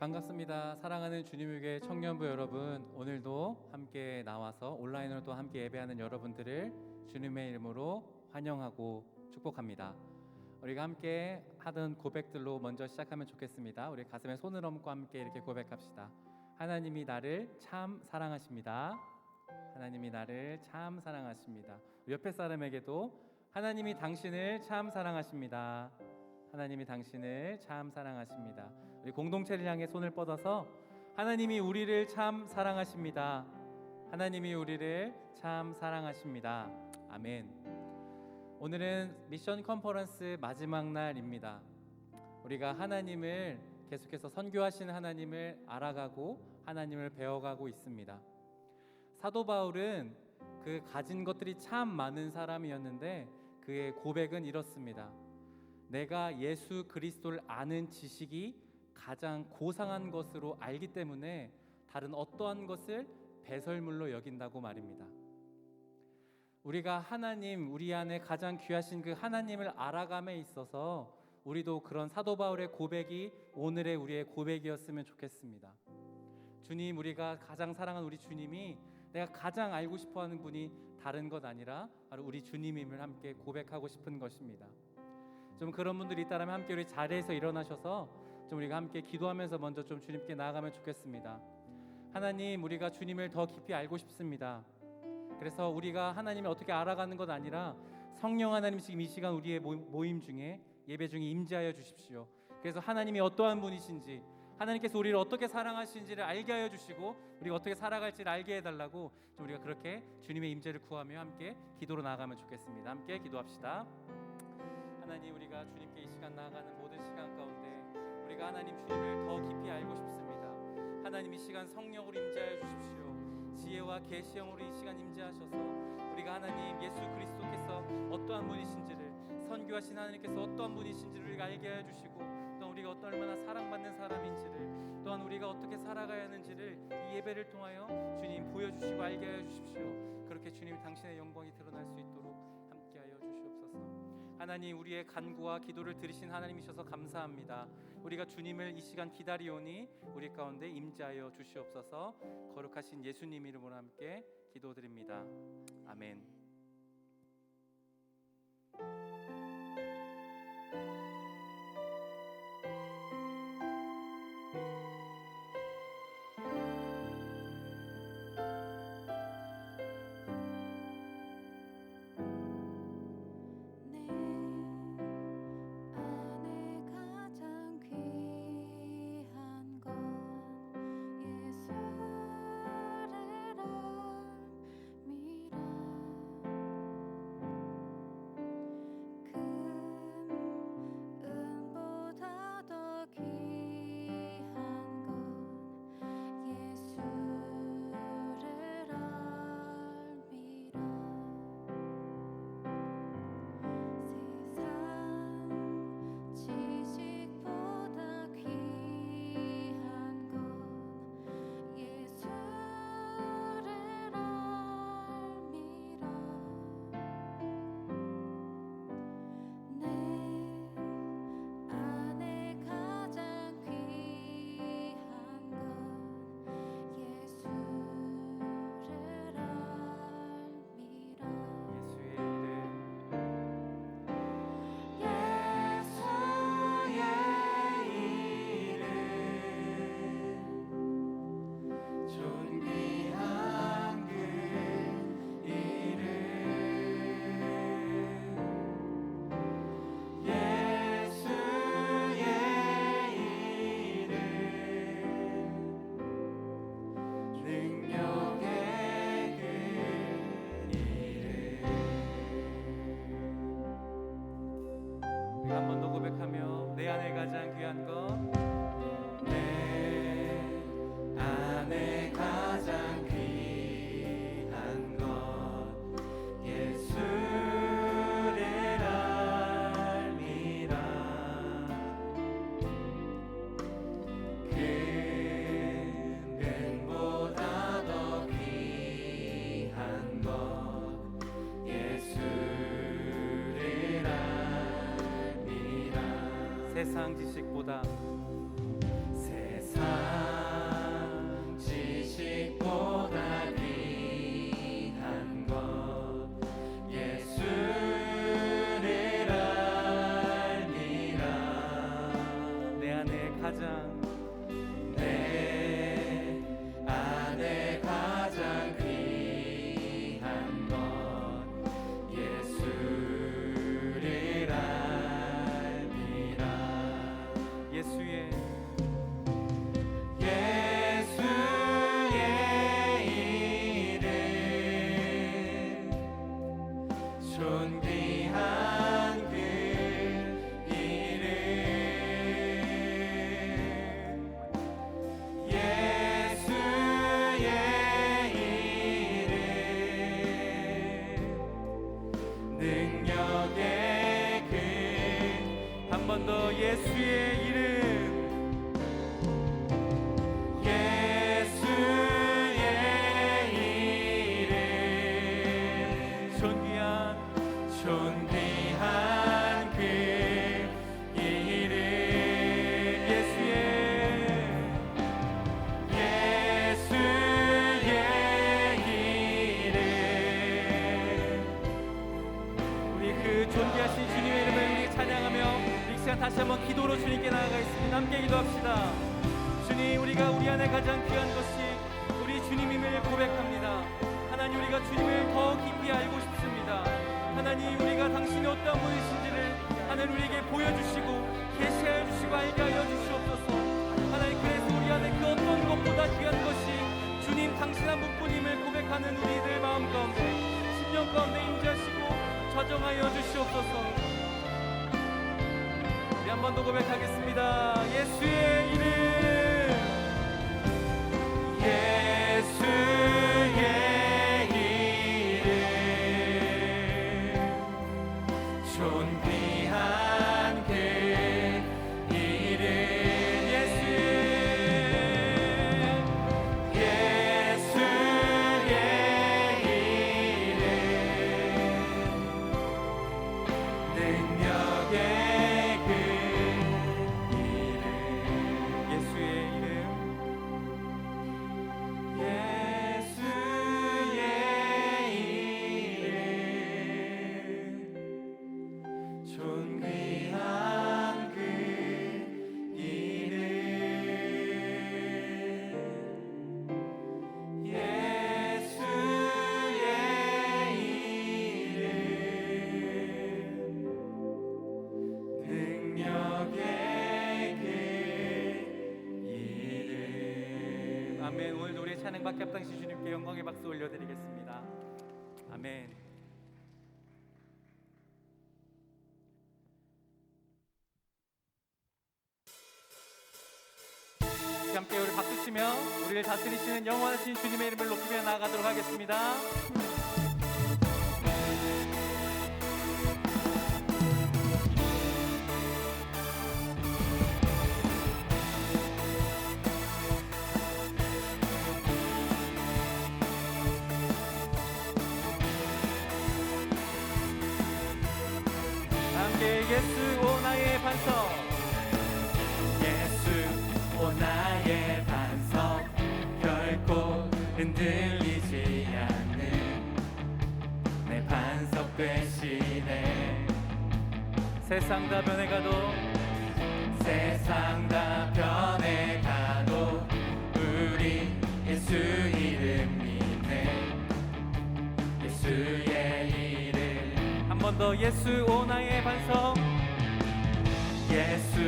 반갑습니다. 사랑하는 주님의 청년부 여러분, 오늘도 함께 나와서 온라인으로 또 함께 예배하는 여러분들을 주님의 이름으로 환영하고 축복합니다. 우리가 함께 하던 고백들로 먼저 시작하면 좋겠습니다. 우리 가슴에 손을 얹고 함께 이렇게 고백합시다. 하나님이 나를 참 사랑하십니다. 하나님이 나를 참 사랑하십니다. 옆에 사람에게도 하나님이 당신을 참 사랑하십니다. 하나님이 당신을 참 사랑하십니다. 우리 공동체를 향해 손을 뻗어서 하나님이 우리를 참 사랑하십니다. 하나님이 우리를 참 사랑하십니다. 아멘. 오늘은 미션 컨퍼런스 마지막 날입니다. 우리가 하나님을 계속해서 선교하시는 하나님을 알아가고 하나님을 배워가고 있습니다. 사도 바울은 그 가진 것들이 참 많은 사람이었는데 그의 고백은 이렇습니다. 내가 예수 그리스도를 아는 지식이 가장 고상한 것으로 알기 때문에 다른 어떠한 것을 배설물로 여긴다고 말입니다. 우리가 하나님, 우리 안에 가장 귀하신 그 하나님을 알아감에 있어서 우리도 그런 사도 바울의 고백이 오늘의 우리의 고백이었으면 좋겠습니다. 주님, 우리가 가장 사랑하는 우리 주님이 내가 가장 알고 싶어하는 분이 다른 것 아니라 바로 우리 주님임을 함께 고백하고 싶은 것입니다. 좀 그런 분들이 있다면 함께 우리 자리에서 일어나셔서 좀 우리가 함께 기도하면서 먼저 좀 주님께 나아가면 좋겠습니다. 하나님, 우리가 주님을 더 깊이 알고 싶습니다. 그래서 우리가 하나님을 어떻게 알아가는 것 아니라 성령 하나님 지금 이 시간 우리의 모임 중에 예배 중에 임재하여 주십시오. 그래서 하나님이 어떠한 분이신지, 하나님께서 우리를 어떻게 사랑하시는지를 알게 하여 주시고 우리가 어떻게 살아갈지를 알게 해달라고 좀 우리가 그렇게 주님의 임재를 구하며 함께 기도로 나아가면 좋겠습니다. 함께 기도합시다. 하나님, 우리가 주님께 이 시간 나아가는 모든 시간 가운데 우리가 하나님 주님을 더 깊이 알고 싶습니다. 하나님, 이 시간 성령으로 임재하여 주십시오. 지혜와 계시형으로 이 시간 임재하셔서 우리가 하나님 예수 그리스도께서 어떠한 분이신지를, 선교하신 하나님께서 어떠한 분이신지를 우리가 알게 하여 주시고, 또한 우리가 얼마나 사랑받는 사람인지를, 또한 우리가 어떻게 살아가야 하는지를 이 예배를 통하여 주님 보여주시고 알게 하여 주십시오. 그렇게 주님 당신의 영광이 드러날 수 있도록 함께 하여 주시옵소서. 하나님, 우리의 간구와 기도를 들으신 하나님이셔서 감사합니다. 우리가 주님을 이 시간 기다리오니 우리 가운데 임재하여 주시옵소서. 거룩하신 예수님 이름으로 함께 기도드립니다. 아멘. 한 번 더 고백하며 내 안에 가장 귀한 것, 내 안에 가장 귀한 것 예수를 알미라. 금보다 더 귀한 것 예수를 알미라. 세상 지식보다 세상 세상 지식보다 귀한 것 예수를 알미라. 내 안에 가장 귀한 것 예수를 알미라. 예수의 이름 존귀한 그 이름 예수의 이름 능력의 그 한 번 더 예수의 이름 존귀한 그 이름 예수의 이름 우리 그 존귀하신 주님의 이름을 우리 찬양하며 이 시간 다시 한번 기도로 주님께 나아가겠습니다. 함께 기도합시다. 주님, 우리가 우리 안에 가장 귀한 것이 우리 주님임을 고백합니다. 하나님, 우리가 주님을 더 깊이 알고 싶습니다. 하나님, 우리가 당신이 어떤 분이신지를 하나님 우리에게 보여주시고 계시하여 주시고 알게 하여 주시옵소서. 하나님, 그래서 우리 안에 그 어떤 것보다 귀한 것이 주님 당신 한 분뿐임을 고백하는 우리들 마음 가운데 심령 가운데 임재하시고 좌정하여 주시옵소서. 우리 한 번 더 고백하겠습니다. 예수의 이름 예수의 존귀한 그 이름 예수의 이름 능력의 그 이름 예수의 이름 존귀한 그 이름 예수의 이름 능력의 그 이름. 아멘. 오늘도 우리의 찬양 받게 합당시 주님께 영광의 박수 올려드리겠습니다. 아멘. 함께 우리 박수치며 우리를 다스리시는 영원하신 주님의 이름을 높이며 나아가도록 하겠습니다. 함께 예수 오 나의 반석 오 나의 반석 결코 흔들리지 않는 내 반석 되시네. 세상 다 변해가도 우리 예수 이름 믿네. 예수의 이름 한 번 더 예수 오 나의 반석 예수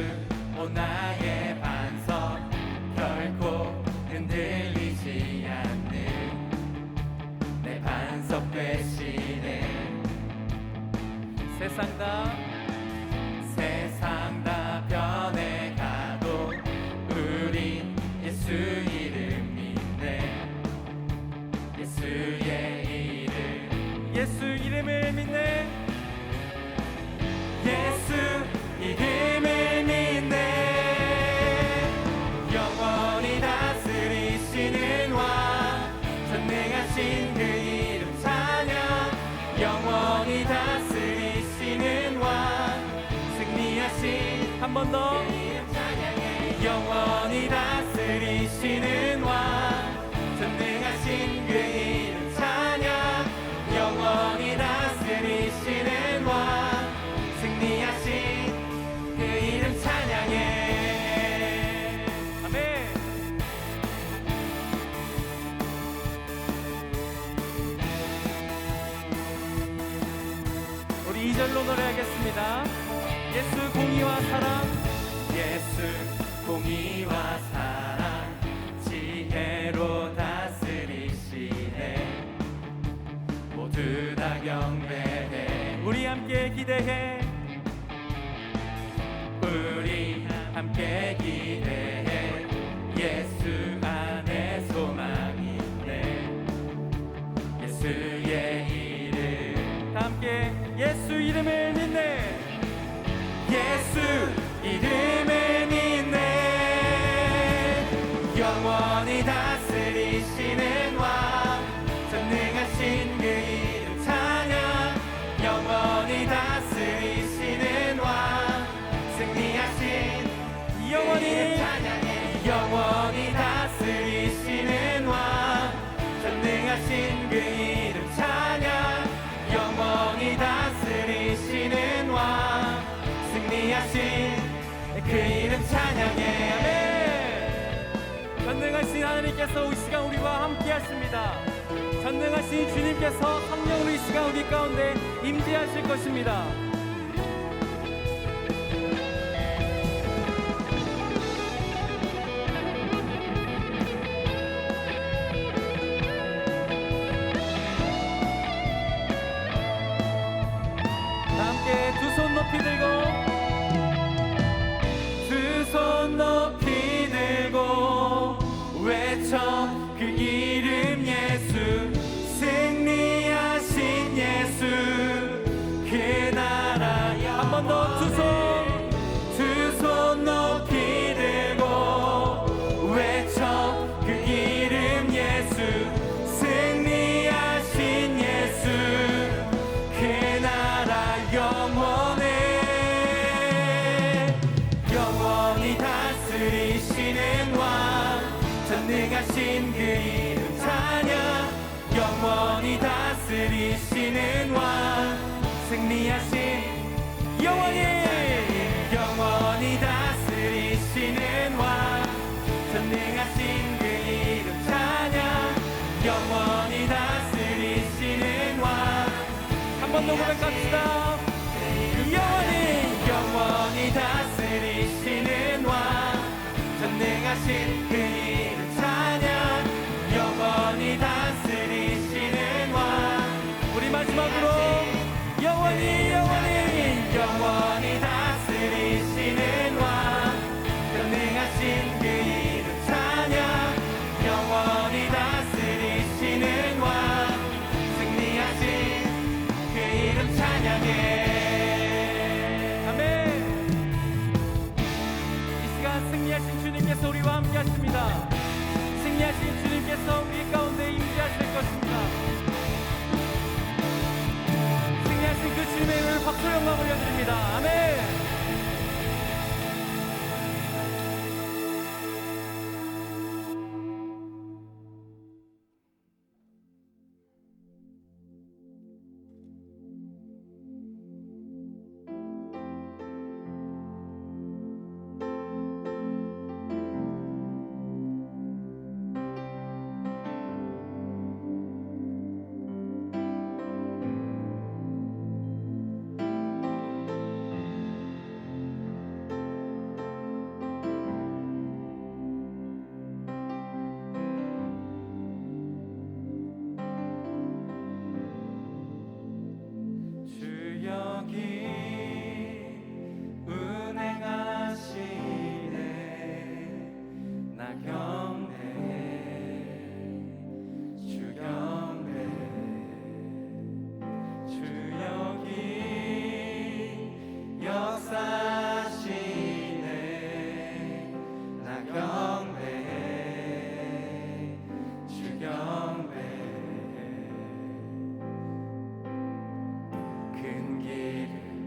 오 나의 반석 결코 흔들리지 않는 내 반석 되시네. 세상 다 변해가도 우리 예수 이름 믿네. 예수의 이름 예수 이름을 믿네. 예수 이름을 믿네. 영원히 다스리시는 왕 전능하신 그 이름 찬양. 영원히 다스리시는 왕 승리하신 한 번 더 영원히 다스리시는 다스리시는 왕 전능하신 그 이름 찬양 영원히 다스리시는 왕 승리하신 그 이름 찬양해. 아멘. 우리 2절로 노래하겠습니다. 예수 공의와 사랑 예수 공의와 사랑 지혜로 다스리시네 모두 다 경배해. 우리 함께 기대해. 우리 함께 기대해. 예수 안에 소망이 있네. 예수의 이름 다 함께 예수 이름을 믿네. 예수 이름을 믿네. 영원히 다스리시는 왕 전능하신 그 이름 찬양 영원히 다스리시는 왕 승리하신 영원히 찬양해. 영원히 다스리시는 왕 전능하신 그 이름 찬양 영원히 다스리시는 왕 승리하신 그 이름 찬양해. 아멘. 전능하신 하나님께서 이 시간 우리와 함께 하십니다. 전능하신 주님께서 성령으로 이 시간 우리 가운데 임재하실 것입니다. 다 함께 두 손 높이 들고 두 손 높이 들고 외쳐 그 이름 예수 승리하신 예수 그 나라야. 한 번 더 두 손 높이 들고 외쳐 그 이름 예수 승리하신 예수 그 나라 영원해. 영원히 다스리시는 왕 전능하신 그 이름 찬양 영원히 다스리시는 왕 승리하신 영원히 다스리시는 왕 전능하신 그 이름 찬양 영원히 다스리시는 왕. 한 번 더 고백합시다. 영원히 다스리시는 왕 전능하신 그 이름 찬양 영원히 다스리시는 왕. 우리 마지막으로 영원히 다스리시는 왕 전능하신 그 이름 찬양 영원히 다스리시는 왕 승리하신 그 이름 찬양해. 승리하신 주님께서 우리와 함께 하십니다. 승리하신 주님께서 우리 가운데 임재하실 것입니다. 승리하신 그 주님의 이름을 박수 영광 올려드립니다. 아멘.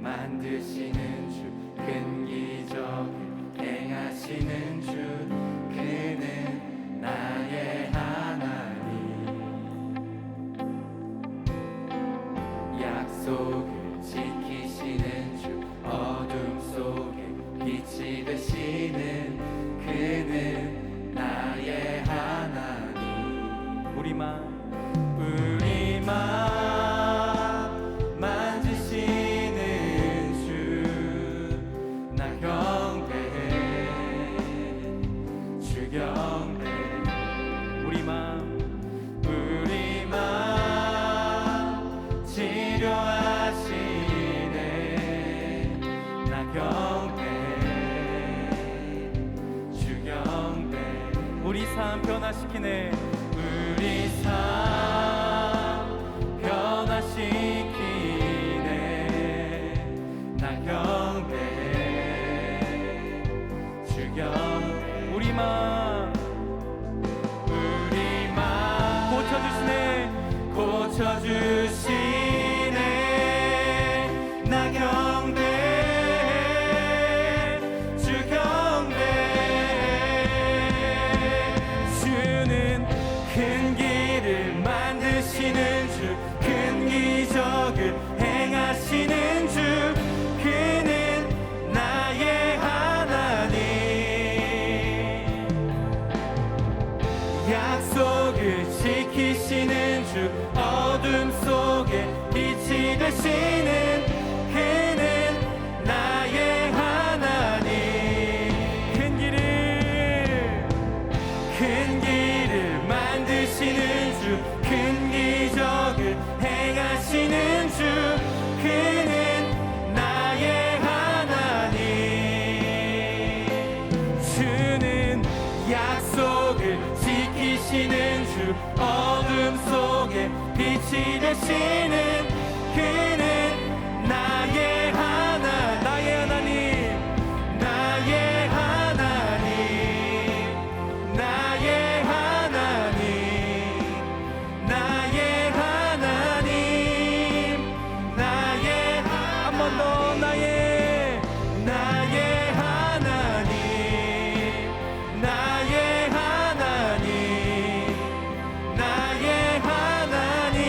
만드시는 주, 큰 기적을 행하시는 주, 그는 주경배 우리 마음 치료하시네 나 경배 주경배 우리 삶 변화시키네 우리 삶 변화시키네 나 경배 주경배 우리 마음 고쳐주시네 나 경배 주경배 주는 큰 길을 만드시는 주 큰 기적을 행하시는 주 그는 나의 하나님 약속을 지키시는 주 어둠 속에 빛이 되시는 그는 나의 하나님 큰 길을 만드시는 주 큰 기적을 행하시는 주 그는 나의 하나님 주는 약속을 지키시는 주 어둠 속에 빛이 되시는 그는 나의 하나님 나의 하나님 나의 하나님 나의 하나님 나의 한 번 더 나의 하나님 나의 하나님 나의 하나님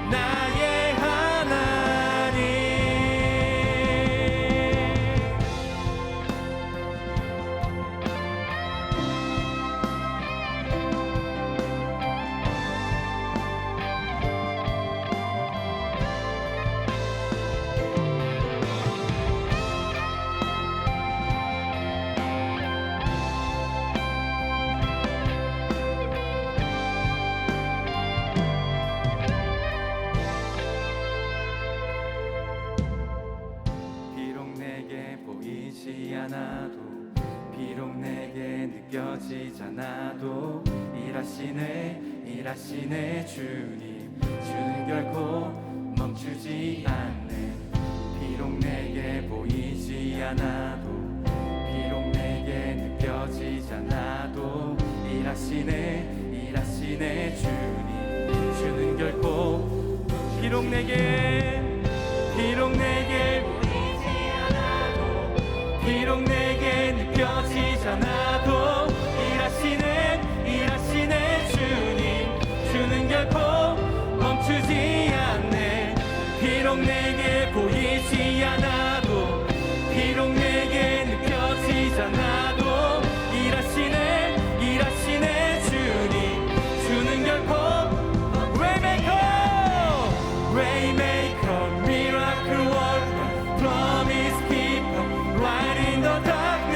나의 하나님 비록 내게 보이지 않아도 비록 내게 느껴지잖아도 일하시네 주님 주는 결코 멈추지 않네 비록 내게 보이지 않아도 비록 내게 느껴지잖아도 일하시네 주님 주는 결코 비록 내게 보이지 않아도 비록 내게 느껴지잖아도 일하시네 주님 주는 결코 멈추지 않네 비록 내게 보이지 않아도 비록 내게 느껴지잖아도 일하시네 주님 주는 결코 Waymaker, miracle worker, promise keeper, light in the dark.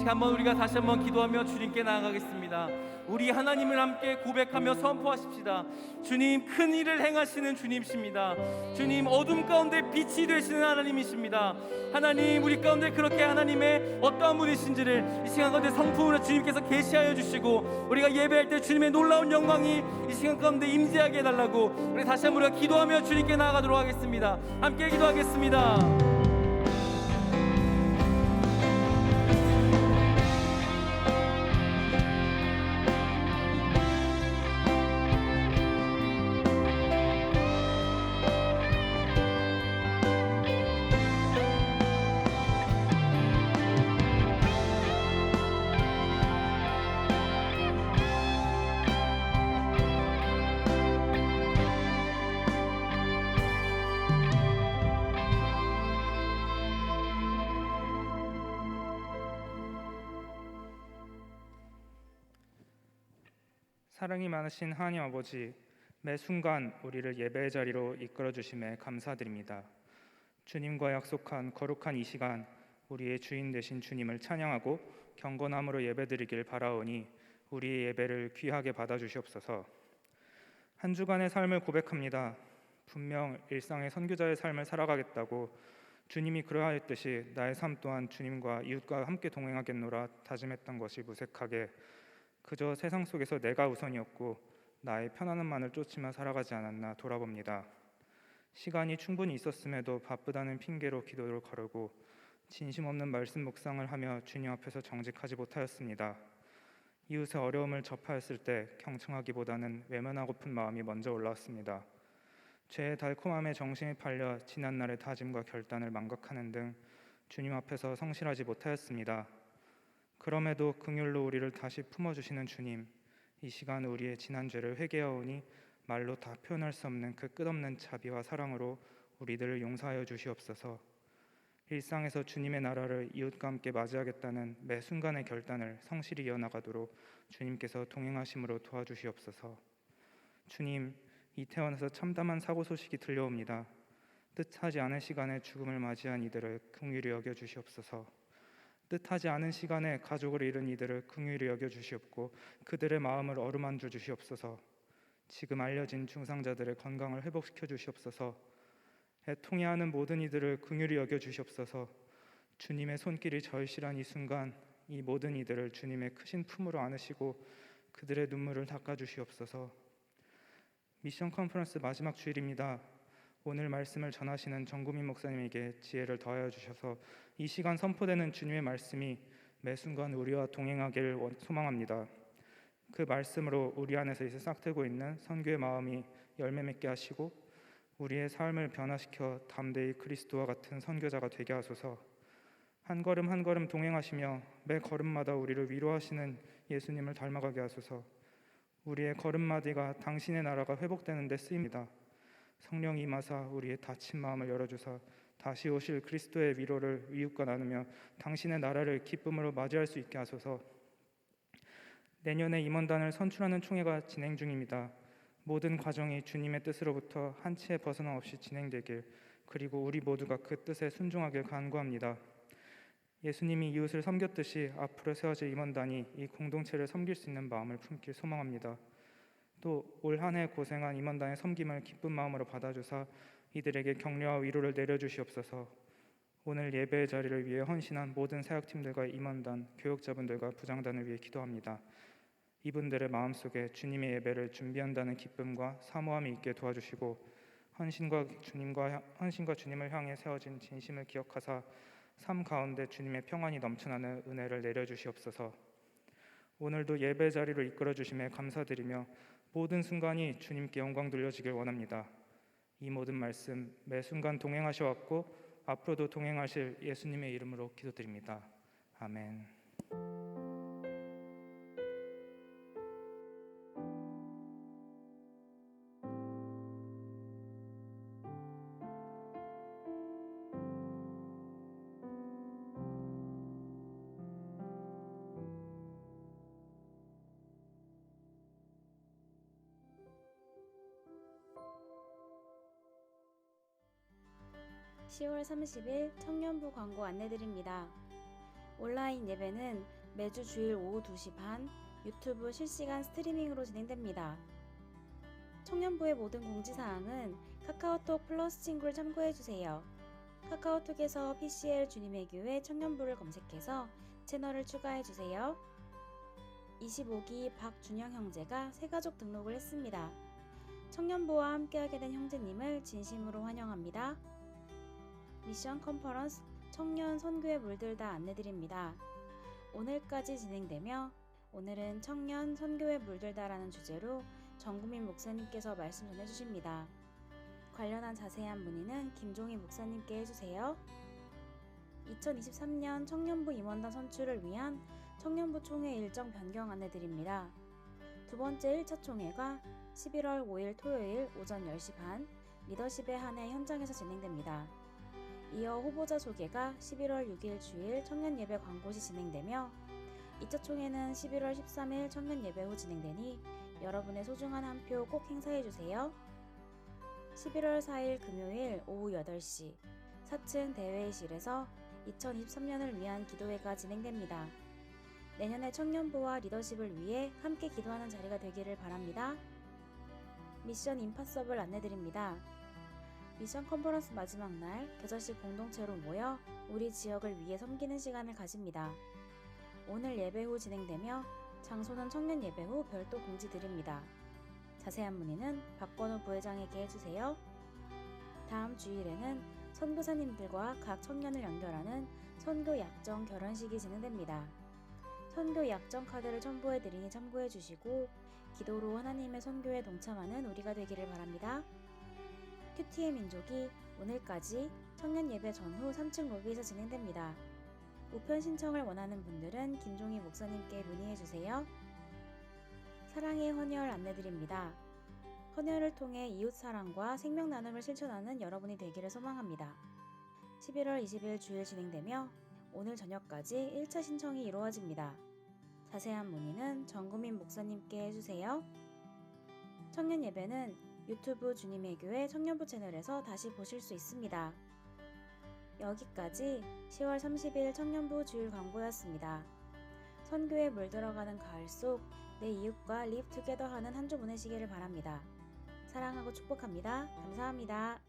시간 한번 우리가 다시 한번 기도하며 주님께 나아가겠습니다. 우리 하나님을 함께 고백하며 선포하십시다. 주님, 큰 일을 행하시는 주님이십니다. 주님, 어둠 가운데 빛이 되시는 하나님이십니다. 하나님, 우리 가운데 그렇게 하나님의 어떠한 분이신지를 이 시간 가운데 성품으로 주님께서 계시하여 주시고, 우리가 예배할 때 주님의 놀라운 영광이 이 시간 가운데 임재하게 해달라고 우리 다시 한번 우리가 기도하며 주님께 나아가도록 하겠습니다. 함께 기도하겠습니다. 사랑이 많으신 하나님 아버지, 매 순간 우리를 예배의 자리로 이끌어 주심에 감사드립니다. 주님과 약속한 거룩한 이 시간, 우리의 주인 되신 주님을 찬양하고 경건함으로 예배드리길 바라오니 우리의 예배를 귀하게 받아주시옵소서. 한 주간의 삶을 고백합니다. 분명 일상의 선교자의 삶을 살아가겠다고 주님이 그러하였듯이 나의 삶 또한 주님과 이웃과 함께 동행하겠노라 다짐했던 것이 무색하게 그저 세상 속에서 내가 우선이었고 나의 편안함만을 쫓으며 살아가지 않았나 돌아봅니다. 시간이 충분히 있었음에도 바쁘다는 핑계로 기도를 거르고 진심 없는 말씀 묵상을 하며 주님 앞에서 정직하지 못하였습니다. 이웃의 어려움을 접하였을 때 경청하기보다는 외면하고픈 마음이 먼저 올라왔습니다. 죄의 달콤함에 정신이 팔려 지난날의 다짐과 결단을 망각하는 등 주님 앞에서 성실하지 못하였습니다. 그럼에도 긍휼로 우리를 다시 품어주시는 주님, 이 시간 우리의 지난 죄를 회개하오니 말로 다 표현할 수 없는 그 끝없는 자비와 사랑으로 우리들을 용서하여 주시옵소서. 일상에서 주님의 나라를 이웃과 함께 맞이하겠다는 매 순간의 결단을 성실히 이어나가도록 주님께서 동행하심으로 도와주시옵소서. 주님, 이태원에서 참담한 사고 소식이 들려옵니다. 뜻하지 않은 시간에 죽음을 맞이한 이들을 긍휼히 여겨 주시옵소서. 뜻하지 않은 시간에 가족을 잃은 이들을 긍휼히 여겨 주시옵고 그들의 마음을 어루만져 주시옵소서. 지금 알려진 중상자들의 건강을 회복시켜 주시옵소서. 애통해하는 모든 이들을 긍휼히 여겨 주시옵소서. 주님의 손길이 절실한 이 순간 이 모든 이들을 주님의 크신 품으로 안으시고 그들의 눈물을 닦아 주시옵소서. 미션 컨퍼런스 마지막 주일입니다. 오늘 말씀을 전하시는 정구민 목사님에게 지혜를 더하여 주셔서 이 시간 선포되는 주님의 말씀이 매 순간 우리와 동행하길 소망합니다. 그 말씀으로 우리 안에서 이제 싹트고 있는 선교의 마음이 열매 맺게 하시고 우리의 삶을 변화시켜 담대히 그리스도와 같은 선교자가 되게 하소서. 한 걸음 한 걸음 동행하시며 매 걸음마다 우리를 위로하시는 예수님을 닮아가게 하소서. 우리의 걸음마디가 당신의 나라가 회복되는 데 쓰입니다. 성령 임하사 우리의 닫힌 마음을 열어주사 다시 오실 그리스도의 위로를 이웃과 나누며 당신의 나라를 기쁨으로 맞이할 수 있게 하소서. 내년에 임원단을 선출하는 총회가 진행 중입니다. 모든 과정이 주님의 뜻으로부터 한 치의 벗어남 없이 진행되길, 그리고 우리 모두가 그 뜻에 순종하길 간구합니다. 예수님이 이웃을 섬겼듯이 앞으로 세워질 임원단이 이 공동체를 섬길 수 있는 마음을 품길 소망합니다. 또 올 한 해 고생한 임원단의 섬김을 기쁜 마음으로 받아주사 이들에게 격려와 위로를 내려주시옵소서. 오늘 예배의 자리를 위해 헌신한 모든 사역팀들과 임원단, 교역자분들과 부장단을 위해 기도합니다. 이분들의 마음속에 주님의 예배를 준비한다는 기쁨과 사모함이 있게 도와주시고 헌신과 주님을 향해 세워진 진심을 기억하사 삶 가운데 주님의 평안이 넘쳐나는 은혜를 내려주시옵소서. 오늘도 예배 자리로 이끌어 주심에 감사드리며 모든 순간이 주님께 영광 돌려지길 원합니다. 이 모든 말씀 매 순간 동행하셔왔고 앞으로도 동행하실 예수님의 이름으로 기도드립니다. 아멘. 10월 30일 청년부 광고 안내드립니다. 온라인 예배는 매주 주일 오후 2시 반 유튜브 실시간 스트리밍으로 진행됩니다. 청년부의 모든 공지사항은 카카오톡 플러스 친구를 참고해주세요. 카카오톡에서 PCL 주님의 교회 청년부를 검색해서 채널을 추가해주세요. 25기 박준영 형제가 새가족 등록을 했습니다. 청년부와 함께하게 된 형제님을 진심으로 환영합니다. 미션 컨퍼런스 청년 선교에 물들다 안내드립니다. 오늘까지 진행되며 오늘은 청년 선교에 물들다라는 주제로 정구민 목사님께서 말씀 전해주십니다. 관련한 자세한 문의는 김종희 목사님께 해주세요. 2023년 청년부 임원단 선출을 위한 청년부 총회 일정 변경 안내드립니다. 두 번째 1차 총회가 11월 5일 토요일 오전 10시 반 리더십의 한해 현장에서 진행됩니다. 이어 후보자 소개가 11월 6일 주일 청년예배 광고시 진행되며 2차 총회는 11월 13일 청년예배 후 진행되니 여러분의 소중한 한 표 꼭 행사해주세요. 11월 4일 금요일 오후 8시 4층 대회의실에서 2023년을 위한 기도회가 진행됩니다. 내년의 청년부와 리더십을 위해 함께 기도하는 자리가 되기를 바랍니다. 미션 임파서블 안내드립니다. 미션 컨퍼런스 마지막 날 겨자씨 공동체로 모여 우리 지역을 위해 섬기는 시간을 가집니다. 오늘 예배 후 진행되며 장소는 청년 예배 후 별도 공지 드립니다. 자세한 문의는 박건우 부회장에게 해주세요. 다음 주일에는 선교사님들과 각 청년을 연결하는 선교 약정 결혼식이 진행됩니다. 선교 약정 카드를 첨부해드리니 참고해주시고 기도로 하나님의 선교에 동참하는 우리가 되기를 바랍니다. 큐티의 민족이 오늘까지 청년 예배 전후 3층 로비에서 진행됩니다. 우편 신청을 원하는 분들은 김종희 목사님께 문의해주세요. 사랑의 헌혈 안내드립니다. 헌혈을 통해 이웃사랑과 생명 나눔을 실천하는 여러분이 되기를 소망합니다. 11월 20일 주일 진행되며 오늘 저녁까지 1차 신청이 이루어집니다. 자세한 문의는 정구민 목사님께 해주세요. 청년 예배는 유튜브 주님의 교회 청년부 채널에서 다시 보실 수 있습니다. 여기까지 10월 30일 청년부 주일 광고였습니다. 선교에 물들어가는 가을 속 내 이웃과 리브 투게더 하는 한 주 보내시기를 바랍니다. 사랑하고 축복합니다. 감사합니다.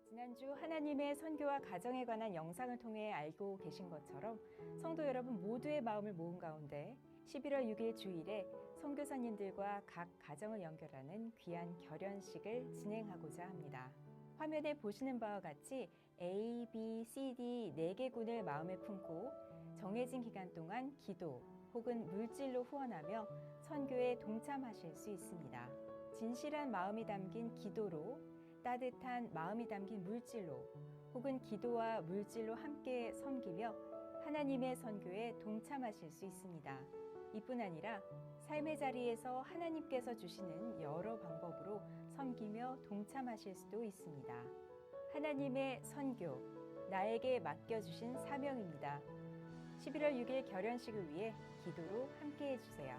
지난주 하나님의 선교와 가정에 관한 영상을 통해 알고 계신 것처럼 성도 여러분 모두의 마음을 모은 가운데 11월 6일 주일에 선교사님들과 각 가정을 연결하는 귀한 결연식을 진행하고자 합니다. 화면에 보시는 바와 같이 A, B, C, D 4개군을 마음에 품고 정해진 기간 동안 기도 혹은 물질로 후원하며 선교에 동참하실 수 있습니다. 진실한 마음이 담긴 기도로 따뜻한 마음이 담긴 물질로 혹은 기도와 물질로 함께 섬기며 하나님의 선교에 동참하실 수 있습니다. 이뿐 아니라 삶의 자리에서 하나님께서 주시는 여러 방법으로 섬기며 동참하실 수도 있습니다. 하나님의 선교, 나에게 맡겨주신 사명입니다. 11월 6일 결연식을 위해 기도로 함께 해주세요.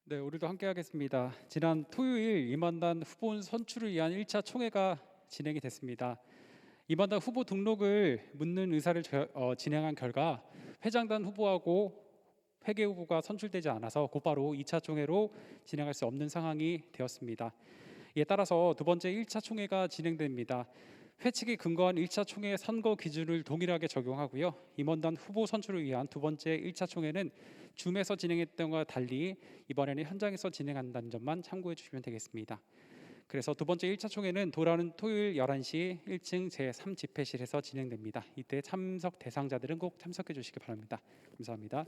네, 우리도 함께 하겠습니다. 지난 토요일 임원단 후보 선출을 위한 1차 총회가 진행이 됐습니다. 임원단 후보 등록을 묻는 의사를 진행한 결과 회장단 후보하고 회계 후보가 선출되지 않아서 곧바로 2차 총회로 진행할 수 없는 상황이 되었습니다. 이에 따라서 두 번째 1차 총회가 진행됩니다. 회칙에 근거한 1차 총회 선거 기준을 동일하게 적용하고요. 임원단 후보 선출을 위한 두 번째 1차 총회는 줌에서 진행했던 것과 달리 이번에는 현장에서 진행한다는 점만 참고해 주시면 되겠습니다. 그래서 두 번째 1차 총회는 돌아오는 토요일 11시 1층 제3집회실에서 진행됩니다. 이때 참석 대상자들은 꼭 참석해 주시기 바랍니다. 감사합니다.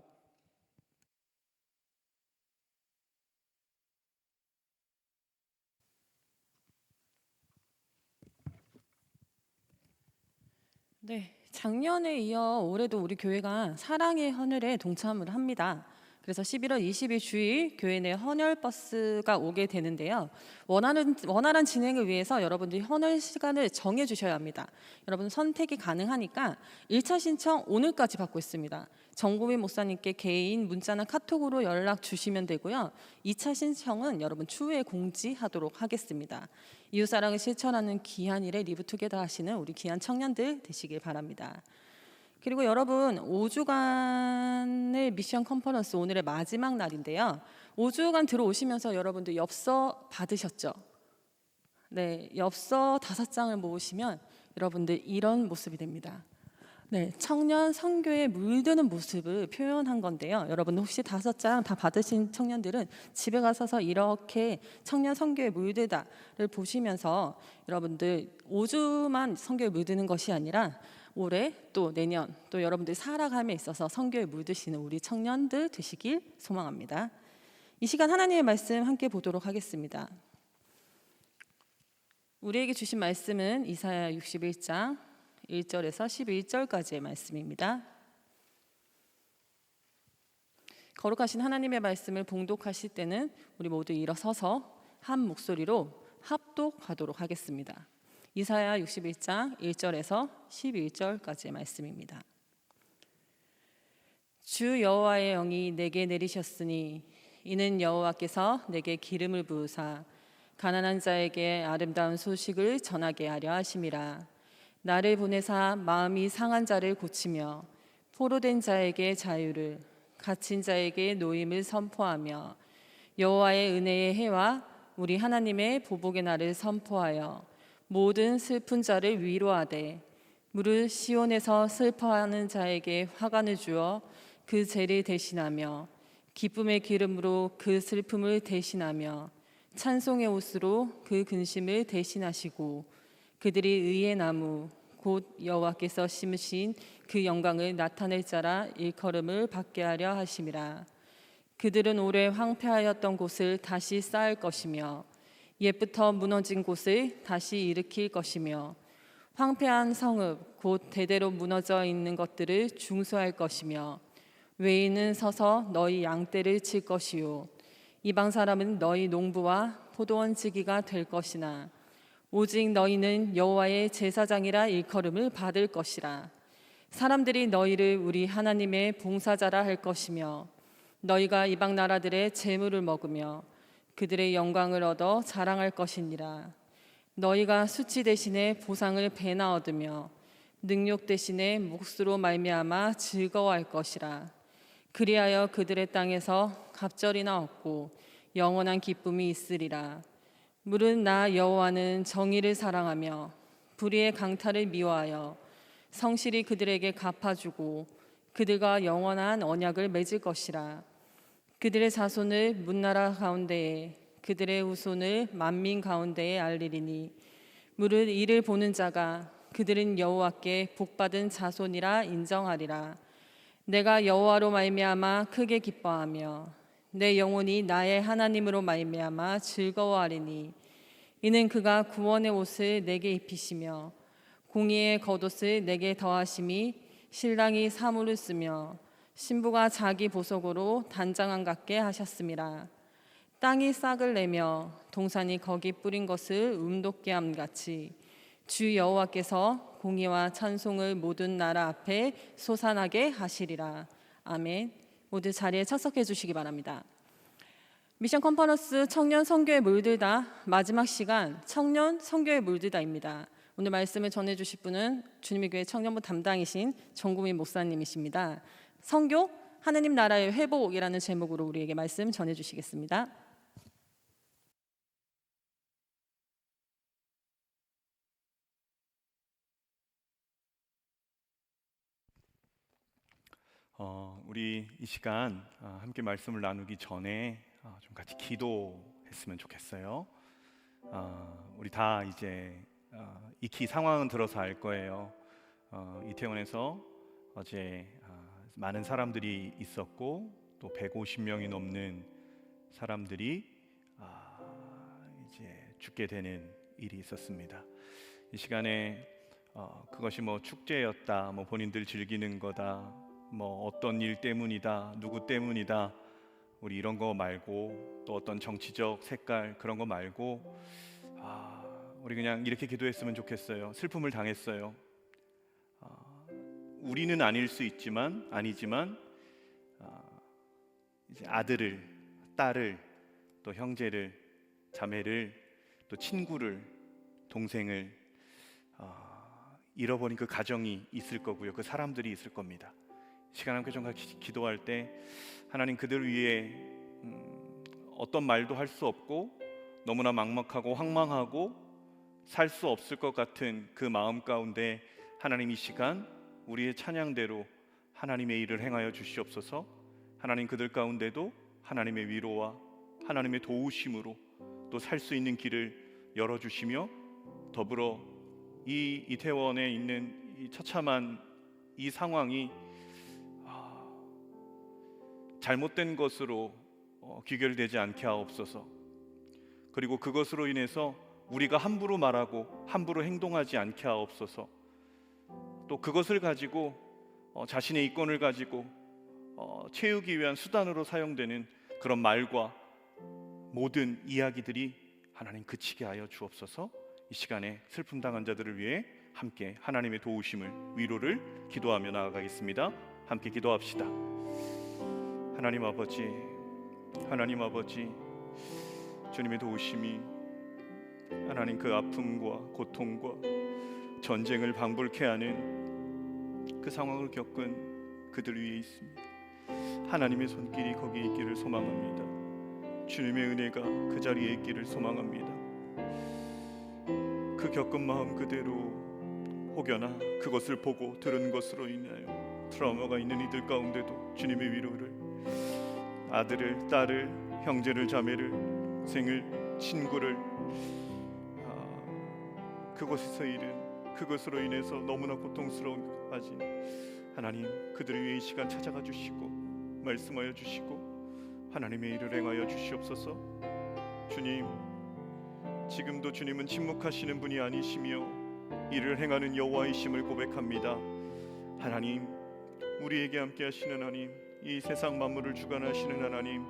네, 작년에 이어 올해도 우리 교회가 사랑의 하늘에 동참을 합니다. 그래서 11월 20일 주일 교회 내 헌혈 버스가 오게 되는데요. 원활한 진행을 위해서 여러분들이 헌혈 시간을 정해 주셔야 합니다. 여러분 선택이 가능하니까 1차 신청 오늘까지 받고 있습니다. 정고민 목사님께 개인 문자나 카톡으로 연락 주시면 되고요. 2차 신청은 여러분 추후에 공지하도록 하겠습니다. 이웃사랑을 실천하는 귀한 일에 리브투게더 하시는 우리 귀한 청년들 되시길 바랍니다. 그리고 여러분 5주간의 미션 컨퍼런스 오늘의 마지막 날인데요. 5주간 들어오시면서 여러분들 엽서 받으셨죠? 네, 엽서 5장을 모으시면 여러분들 이런 모습이 됩니다. 네, 청년 선교에 물드는 모습을 표현한 건데요. 여러분 혹시 5장 다 받으신 청년들은 집에 가셔서 이렇게 청년 선교에 물들다를 보시면서 여러분들 5주만 선교에 물드는 것이 아니라 올해 또 내년 또 여러분들 살아감에 있어서 선교에 물드시는 우리 청년들 되시길 소망합니다. 이 시간 하나님의 말씀 함께 보도록 하겠습니다. 우리에게 주신 말씀은 이사야 61장 1절에서 11절까지의 말씀입니다. 거룩하신 하나님의 말씀을 봉독하실 때는 우리 모두 일어서서 한 목소리로 합독하도록 하겠습니다. 이사야 61장 1절에서 11절까지의 말씀입니다. 주 여호와의 영이 내게 내리셨으니 이는 여호와께서 내게 기름을 부으사 가난한 자에게 아름다운 소식을 전하게 하려 하심이라. 나를 보내사 마음이 상한 자를 고치며 포로된 자에게 자유를 갇힌 자에게 노임을 선포하며 여호와의 은혜의 해와 우리 하나님의 보복의 날을 선포하여 모든 슬픈 자를 위로하되 무릇 시온에서 슬퍼하는 자에게 화관을 주어 그 죄를 대신하며 기쁨의 기름으로 그 슬픔을 대신하며 찬송의 옷으로 그 근심을 대신하시고 그들이 의의 나무 곧 여호와께서 심으신 그 영광을 나타낼 자라 일컬음을 받게 하려 하심이라. 그들은 오래 황폐하였던 곳을 다시 쌓을 것이며 옛부터 무너진 곳을 다시 일으킬 것이며 황폐한 성읍 곧 대대로 무너져 있는 것들을 중수할 것이며 외인은 서서 너희 양떼를 칠 것이요 이방 사람은 너희 농부와 포도원 지기가 될 것이나 오직 너희는 여호와의 제사장이라 일컬음을 받을 것이라. 사람들이 너희를 우리 하나님의 봉사자라 할 것이며 너희가 이방 나라들의 재물을 먹으며 그들의 영광을 얻어 자랑할 것이니라. 너희가 수치 대신에 보상을 배나 얻으며 능욕 대신에 몫으로 말미암아 즐거워할 것이라. 그리하여 그들의 땅에서 갑절이나 얻고 영원한 기쁨이 있으리라. 무릇 나 여호와는 정의를 사랑하며 불의의 강탈을 미워하여 성실히 그들에게 갚아주고 그들과 영원한 언약을 맺을 것이라. 그들의 자손을 문나라 가운데에 그들의 후손을 만민 가운데에 알리리니 무릇 이를 보는 자가 그들은 여호와께 복받은 자손이라 인정하리라. 내가 여호와로 말미암아 크게 기뻐하며 내 영혼이 나의 하나님으로 말미암아 즐거워하리니 이는 그가 구원의 옷을 내게 입히시며 공의의 겉옷을 내게 더하심이 신랑이 사물을 쓰며 신부가 자기 보석으로 단장한 같게 하셨음이라. 땅이 싹을 내며 동산이 거기 뿌린 것을 음돋게 함 같이 주 여호와께서 공의와 찬송을 모든 나라 앞에 솟아나게 하시리라. 아멘. 모두 자리에 착석해 주시기 바랍니다. 미션 컨퍼런스 청년 선교에 물들다 마지막 시간 청년 선교에 물들다입니다. 오늘 말씀을 전해 주실 분은 주님의 교회 청년부 담당이신 정구민 목사님이십니다. 선교 하느님 나라의 회복이라는 제목으로 우리에게 말씀 전해 주시겠습니다. 우리 이 시간 함께 말씀을 나누기 전에 좀 같이 기도했으면 좋겠어요. 우리 다 이제 익히 상황은 들어서 알 거예요. 이태원에서 어제 많은 사람들이 있었고 또 150명이 넘는 사람들이 이제 죽게 되는 일이 있었습니다. 이 시간에 그것이 뭐 축제였다, 뭐 본인들 즐기는 거다, 뭐 어떤 일 때문이다, 누구 때문이다, 우리 이런 거 말고 또 어떤 정치적 색깔 그런 거 말고 우리 그냥 이렇게 기도했으면 좋겠어요. 슬픔을 당했어요. 우리는 아닐 수 있지만 아니지만 이제 아들을, 딸을, 또 형제를, 자매를, 또 친구를, 동생을 잃어버린 그 가정이 있을 거고요. 그 사람들이 있을 겁니다. 시간 함께 좀 같이 기도할 때 하나님 그들 위해 어떤 말도 할 수 없고 너무나 막막하고 황망하고 살 수 없을 것 같은 그 마음 가운데 하나님 이 시간 우리의 찬양대로 하나님의 일을 행하여 주시옵소서. 하나님 그들 가운데도 하나님의 위로와 하나님의 도우심으로 또 살 수 있는 길을 열어주시며 더불어 이 이태원에 있는 이 처참한 이 상황이 잘못된 것으로 귀결되지 않게 하옵소서. 그리고 그것으로 인해서 우리가 함부로 말하고 함부로 행동하지 않게 하옵소서. 또 그것을 가지고 자신의 이권을 가지고 채우기 위한 수단으로 사용되는 그런 말과 모든 이야기들이 하나님 그치게 하여 주옵소서. 이 시간에 슬픔 당한 자들을 위해 함께 하나님의 도우심을, 위로를 기도하며 나아가겠습니다. 함께 기도합시다. 하나님 아버지, 하나님 아버지, 주님의 도우심이 하나님 그 아픔과 고통과 전쟁을 방불케 하는 그 상황을 겪은 그들 위에 있습니다. 하나님의 손길이 거기에 있기를 소망합니다. 주님의 은혜가 그 자리에 있기를 소망합니다. 그 겪은 마음 그대로 혹여나 그것을 보고 들은 것으로 인하여 트라우마가 있는 이들 가운데도 주님의 위로를, 아들을, 딸을, 형제를, 자매를, 생을, 친구를 그곳에서 잃은 그것으로 인해서 너무나 고통스러운 빠진 하나님 그들을 위해 이 시간 찾아가 주시고 말씀하여 주시고 하나님의 일을 행하여 주시옵소서. 주님, 지금도 주님은 침묵하시는 분이 아니시며 일을 행하는 여호와이심을 고백합니다. 하나님, 우리에게 함께 하시는 하나님, 이 세상 만물을 주관하시는 하나님,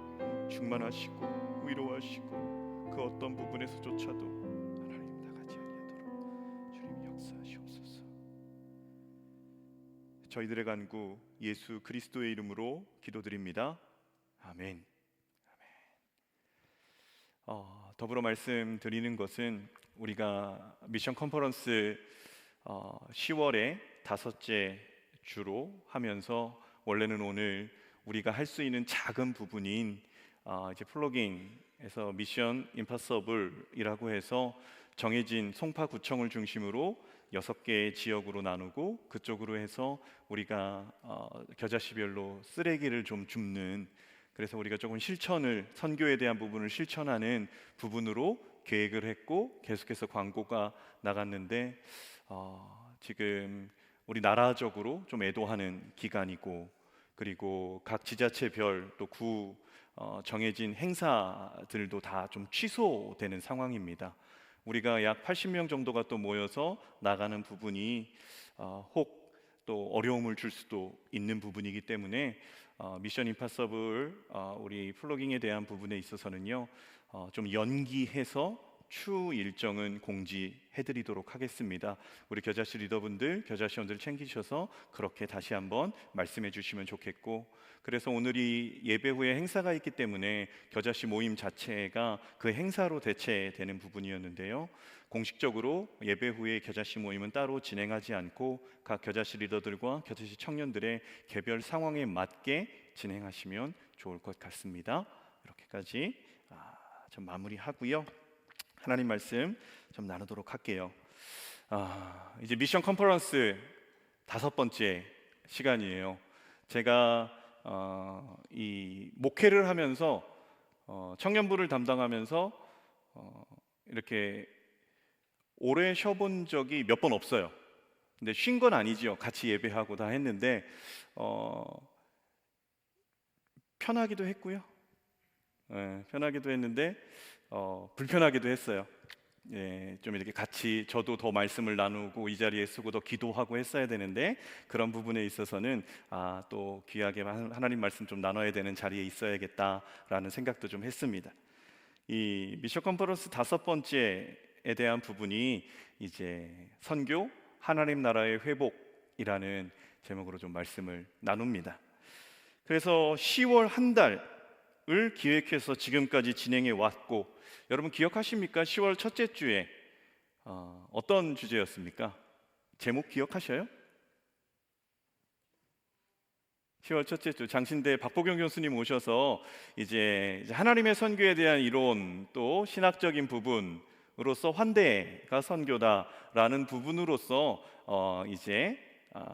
충만하시고 위로하시고 그 어떤 부분에서조차도 하나님 나가지 아니하도록 주님 역사하시옵소서. 저희들의 간구 예수 그리스도의 이름으로 기도드립니다. 아멘. 더불어 말씀드리는 것은 우리가 미션 컨퍼런스 10월에 5째 주로 하면서 원래는 오늘 우리가 할 수 있는 작은 부분인 이제 플러깅에서 미션 임파서블이라고 해서 정해진 송파구청을 중심으로 6개의 지역으로 나누고 그쪽으로 해서 우리가 겨자씨별로 쓰레기를 좀 줍는, 그래서 우리가 조금 실천을, 선교에 대한 부분을 실천하는 부분으로 계획을 했고 계속해서 광고가 나갔는데 지금 우리 나라적으로 좀 애도하는 기간이고 그리고 각 지자체별 또 구 정해진 행사들도 다 좀 취소되는 상황입니다. 우리가 약 80명 정도가 또 모여서 나가는 부분이 혹 또 어려움을 줄 수도 있는 부분이기 때문에 미션 임파서블 우리 플로깅에 대한 부분에 있어서는요 좀 연기해서 추 일정은 공지해드리도록 하겠습니다. 우리 겨자씨 리더분들, 겨자씨원들 챙기셔서 그렇게 다시 한번 말씀해 주시면 좋겠고, 그래서 오늘이 예배 후에 행사가 있기 때문에 겨자씨 모임 자체가 그 행사로 대체되는 부분이었는데요, 공식적으로 예배 후에 겨자씨 모임은 따로 진행하지 않고 각 겨자씨 리더들과 겨자씨 청년들의 개별 상황에 맞게 진행하시면 좋을 것 같습니다. 이렇게까지 좀 마무리하고요. 하나님 말씀 좀 나누도록 할게요. 이제 미션 컨퍼런스 5번째 시간이에요. 제가 이 목회를 하면서 청년부를 담당하면서 이렇게 오래 쉬어본 적이 몇 번 없어요. 근데 쉰 건 아니지요. 같이 예배하고 다 했는데 편하기도 했고요. 편하기도 했는데 불편하기도 했어요. 좀 이렇게 같이 저도 더 말씀을 나누고 이 자리에 서고 더 기도하고 했어야 되는데 그런 부분에 있어서는 또 귀하게 하나님 말씀 좀 나눠야 되는 자리에 있어야겠다라는 생각도 좀 했습니다. 이 미션 컨퍼런스 5번째에 대한 부분이 이제 선교 하나님 나라의 회복이라는 제목으로 좀 말씀을 나눕니다. 그래서 10월 한 달을 기획해서 지금까지 진행해 왔고, 여러분 기억하십니까? 10월 첫째 주에 어떤 주제였습니까? 제목 기억하셔요? 10월 첫째 주 장신대 박보경 교수님 오셔서 이제 하나님의 선교에 대한 이론, 또 신학적인 부분으로서 환대가 선교다라는 부분으로서 이제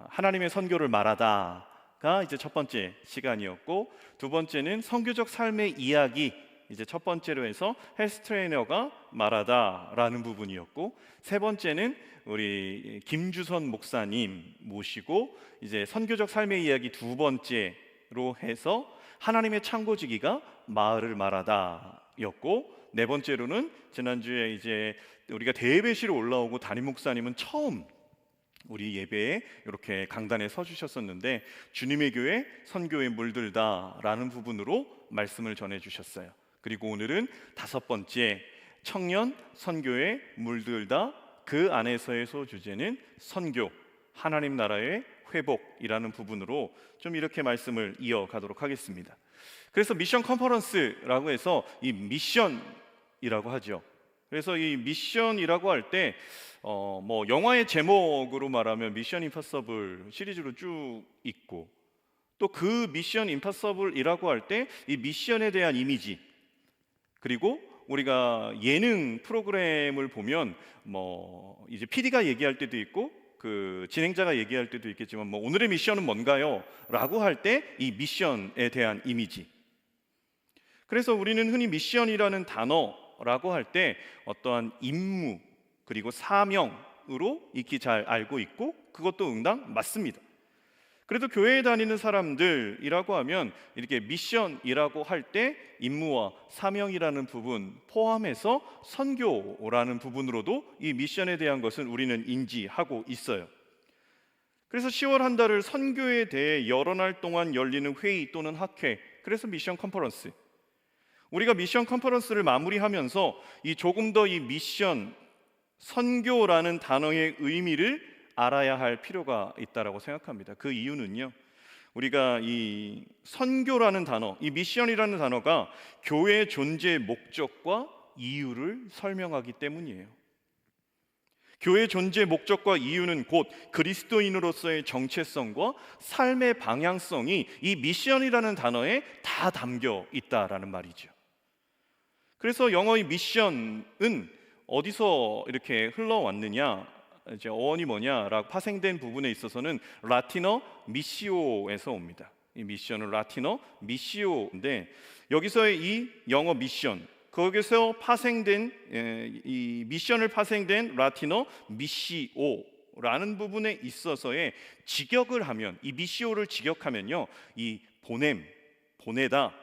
하나님의 선교를 말하다가 이제 첫 번째 시간이었고, 두 번째는 선교적 삶의 이야기, 이제 첫 번째로 해서 헬스 트레이너가 말하다라는 부분이었고, 세 번째는 우리 김주선 목사님 모시고 이제 선교적 삶의 이야기 두 번째로 해서 하나님의 창고지기가 마을을 말하다였고, 네 번째로는 지난주에 이제 우리가 대예배실에 올라오고 담임 목사님은 처음 우리 예배에 이렇게 강단에 서주셨었는데 주님의 교회 선교에 물들다라는 부분으로 말씀을 전해주셨어요. 그리고 오늘은 5번째 청년 선교에 물들다, 그 안에서의 소주제는 선교 하나님 나라의 회복이라는 부분으로 좀 이렇게 말씀을 이어가도록 하겠습니다. 그래서 미션 컨퍼런스라고 해서 이 미션이라고 하죠. 그래서 이 미션이라고 할 때 뭐 영화의 제목으로 말하면 미션 임파서블 시리즈로 쭉 있고, 또 그 미션 임파서블이라고 할 때 이 미션에 대한 이미지, 그리고 우리가 예능 프로그램을 보면 뭐 이제 PD가 얘기할 때도 있고 그 진행자가 얘기할 때도 있겠지만 뭐 오늘의 미션은 뭔가요? 라고 할 때 이 미션에 대한 이미지. 그래서 우리는 흔히 미션이라는 단어라고 할 때 어떠한 임무 그리고 사명으로 익히 잘 알고 있고, 그것도 응당 맞습니다. 그래도 교회에 다니는 사람들이라고 하면 이렇게 미션이라고 할 때 임무와 사명이라는 부분 포함해서 선교라는 부분으로도 이 미션에 대한 것은 우리는 인지하고 있어요. 그래서 10월 한 달을 선교에 대해 여러 날 동안 열리는 회의 또는 학회, 그래서 미션 컨퍼런스. 우리가 미션 컨퍼런스를 마무리하면서 이 조금 더 이 미션, 선교라는 단어의 의미를 알아야 할 필요가 있다라고 생각합니다. 그 이유는요, 우리가 이 선교라는 단어, 이 미션이라는 단어가 교회의 존재의 목적과 이유를 설명하기 때문이에요. 교회의 존재의 목적과 이유는 곧 그리스도인으로서의 정체성과 삶의 방향성이 이 미션이라는 단어에 다 담겨 있다라는 말이죠. 그래서 영어의 미션은 어디서 이렇게 흘러왔느냐, 이제 어원이 뭐냐라고 파생된 부분에 있어서는 라틴어 미시오에서 옵니다. 이 미션은 라틴어 미시오인데, 여기서의 이 영어 미션, 거기서 파생된 이 미션을 파생된 라틴어 미시오라는 부분에 있어서의 직역을 하면, 이 미시오를 직역하면요, 이 보냄, 보내다,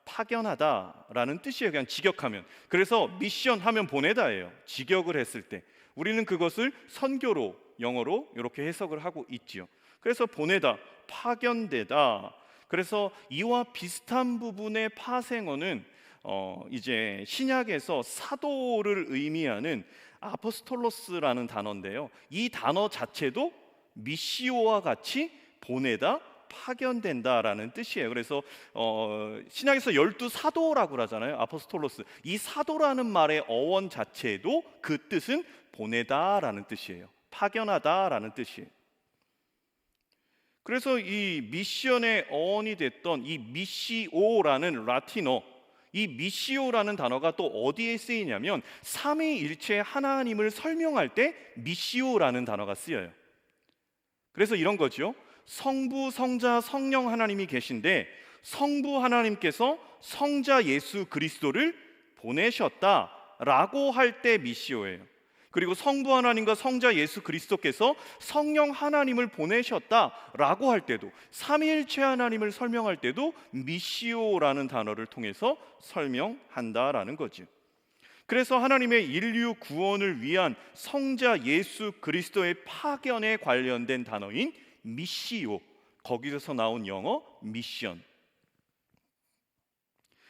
파견하다라는 뜻이에요. 그냥 직역하면. 그래서 미션 하면 보내다예요. 직역을 했을 때 우리는 그것을 선교로, 영어로 이렇게 해석을 하고 있지요. 그래서 보내다, 파견되다. 그래서 이와 비슷한 부분의 파생어는 이제 신약에서 사도를 의미하는 아포스톨로스라는 단어인데요, 이 단어 자체도 미시오와 같이 보내다, 파견된다라는 뜻이에요. 그래서 신약에서 12사도라고 그러잖아요. 아포스톨로스. 이 사도라는 말의 어원 자체도 그 뜻은 보내다라는 뜻이에요. 파견하다라는 뜻이에요. 그래서 이 미션의 어원이 됐던 이 미시오라는 라틴어, 이 미시오라는 단어가 또 어디에 쓰이냐면 삼위일체 하나님을 설명할 때 미시오라는 단어가 쓰여요. 그래서 이런 거죠. 성부, 성자, 성령 하나님이 계신데 성부 하나님께서 성자 예수 그리스도를 보내셨다라고 할 때 미시오예요. 그리고 성부 하나님과 성자 예수 그리스도께서 성령 하나님을 보내셨다라고 할 때도, 삼위일체 하나님을 설명할 때도 미시오라는 단어를 통해서 설명한다라는 거죠. 그래서 하나님의 인류 구원을 위한 성자 예수 그리스도의 파견에 관련된 단어인 미시오, 거기서 나온 영어 미션.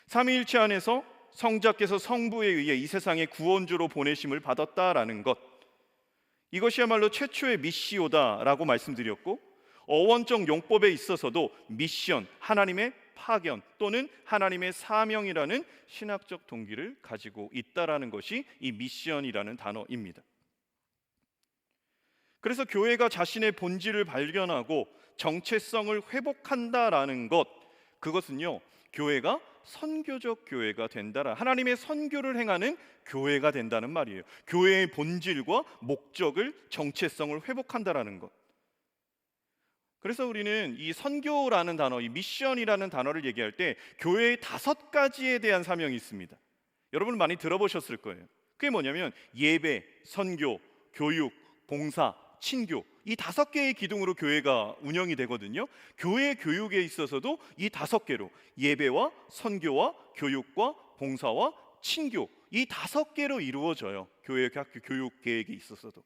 삼위일체 안에서 성자께서 성부에 의해 이 세상에 구원주로 보내심을 받았다라는 것, 이것이야말로 최초의 미시오다라고 말씀드렸고, 어원적 용법에 있어서도 미션, 하나님의 파견 또는 하나님의 사명이라는 신학적 동기를 가지고 있다라는 것이 이 미션이라는 단어입니다. 그래서 교회가 자신의 본질을 발견하고 정체성을 회복한다라는 것, 그것은요, 교회가 선교적 교회가 된다라, 하나님의 선교를 행하는 교회가 된다는 말이에요. 교회의 본질과 목적을, 정체성을 회복한다라는 것. 그래서 우리는 이 선교라는 단어, 이 미션이라는 단어를 얘기할 때 교회의 5가지에 대한 사명이 있습니다. 여러분 많이 들어보셨을 거예요. 그게 뭐냐면 예배, 선교, 교육, 봉사, 친교, 이 5개의 기둥으로 교회가 운영이 되거든요. 교회 교육에 있어서도 이 5개로 예배와 선교와 교육과 봉사와 친교, 이 5개로 이루어져요. 교회 학교 교육 계획에 있어서도.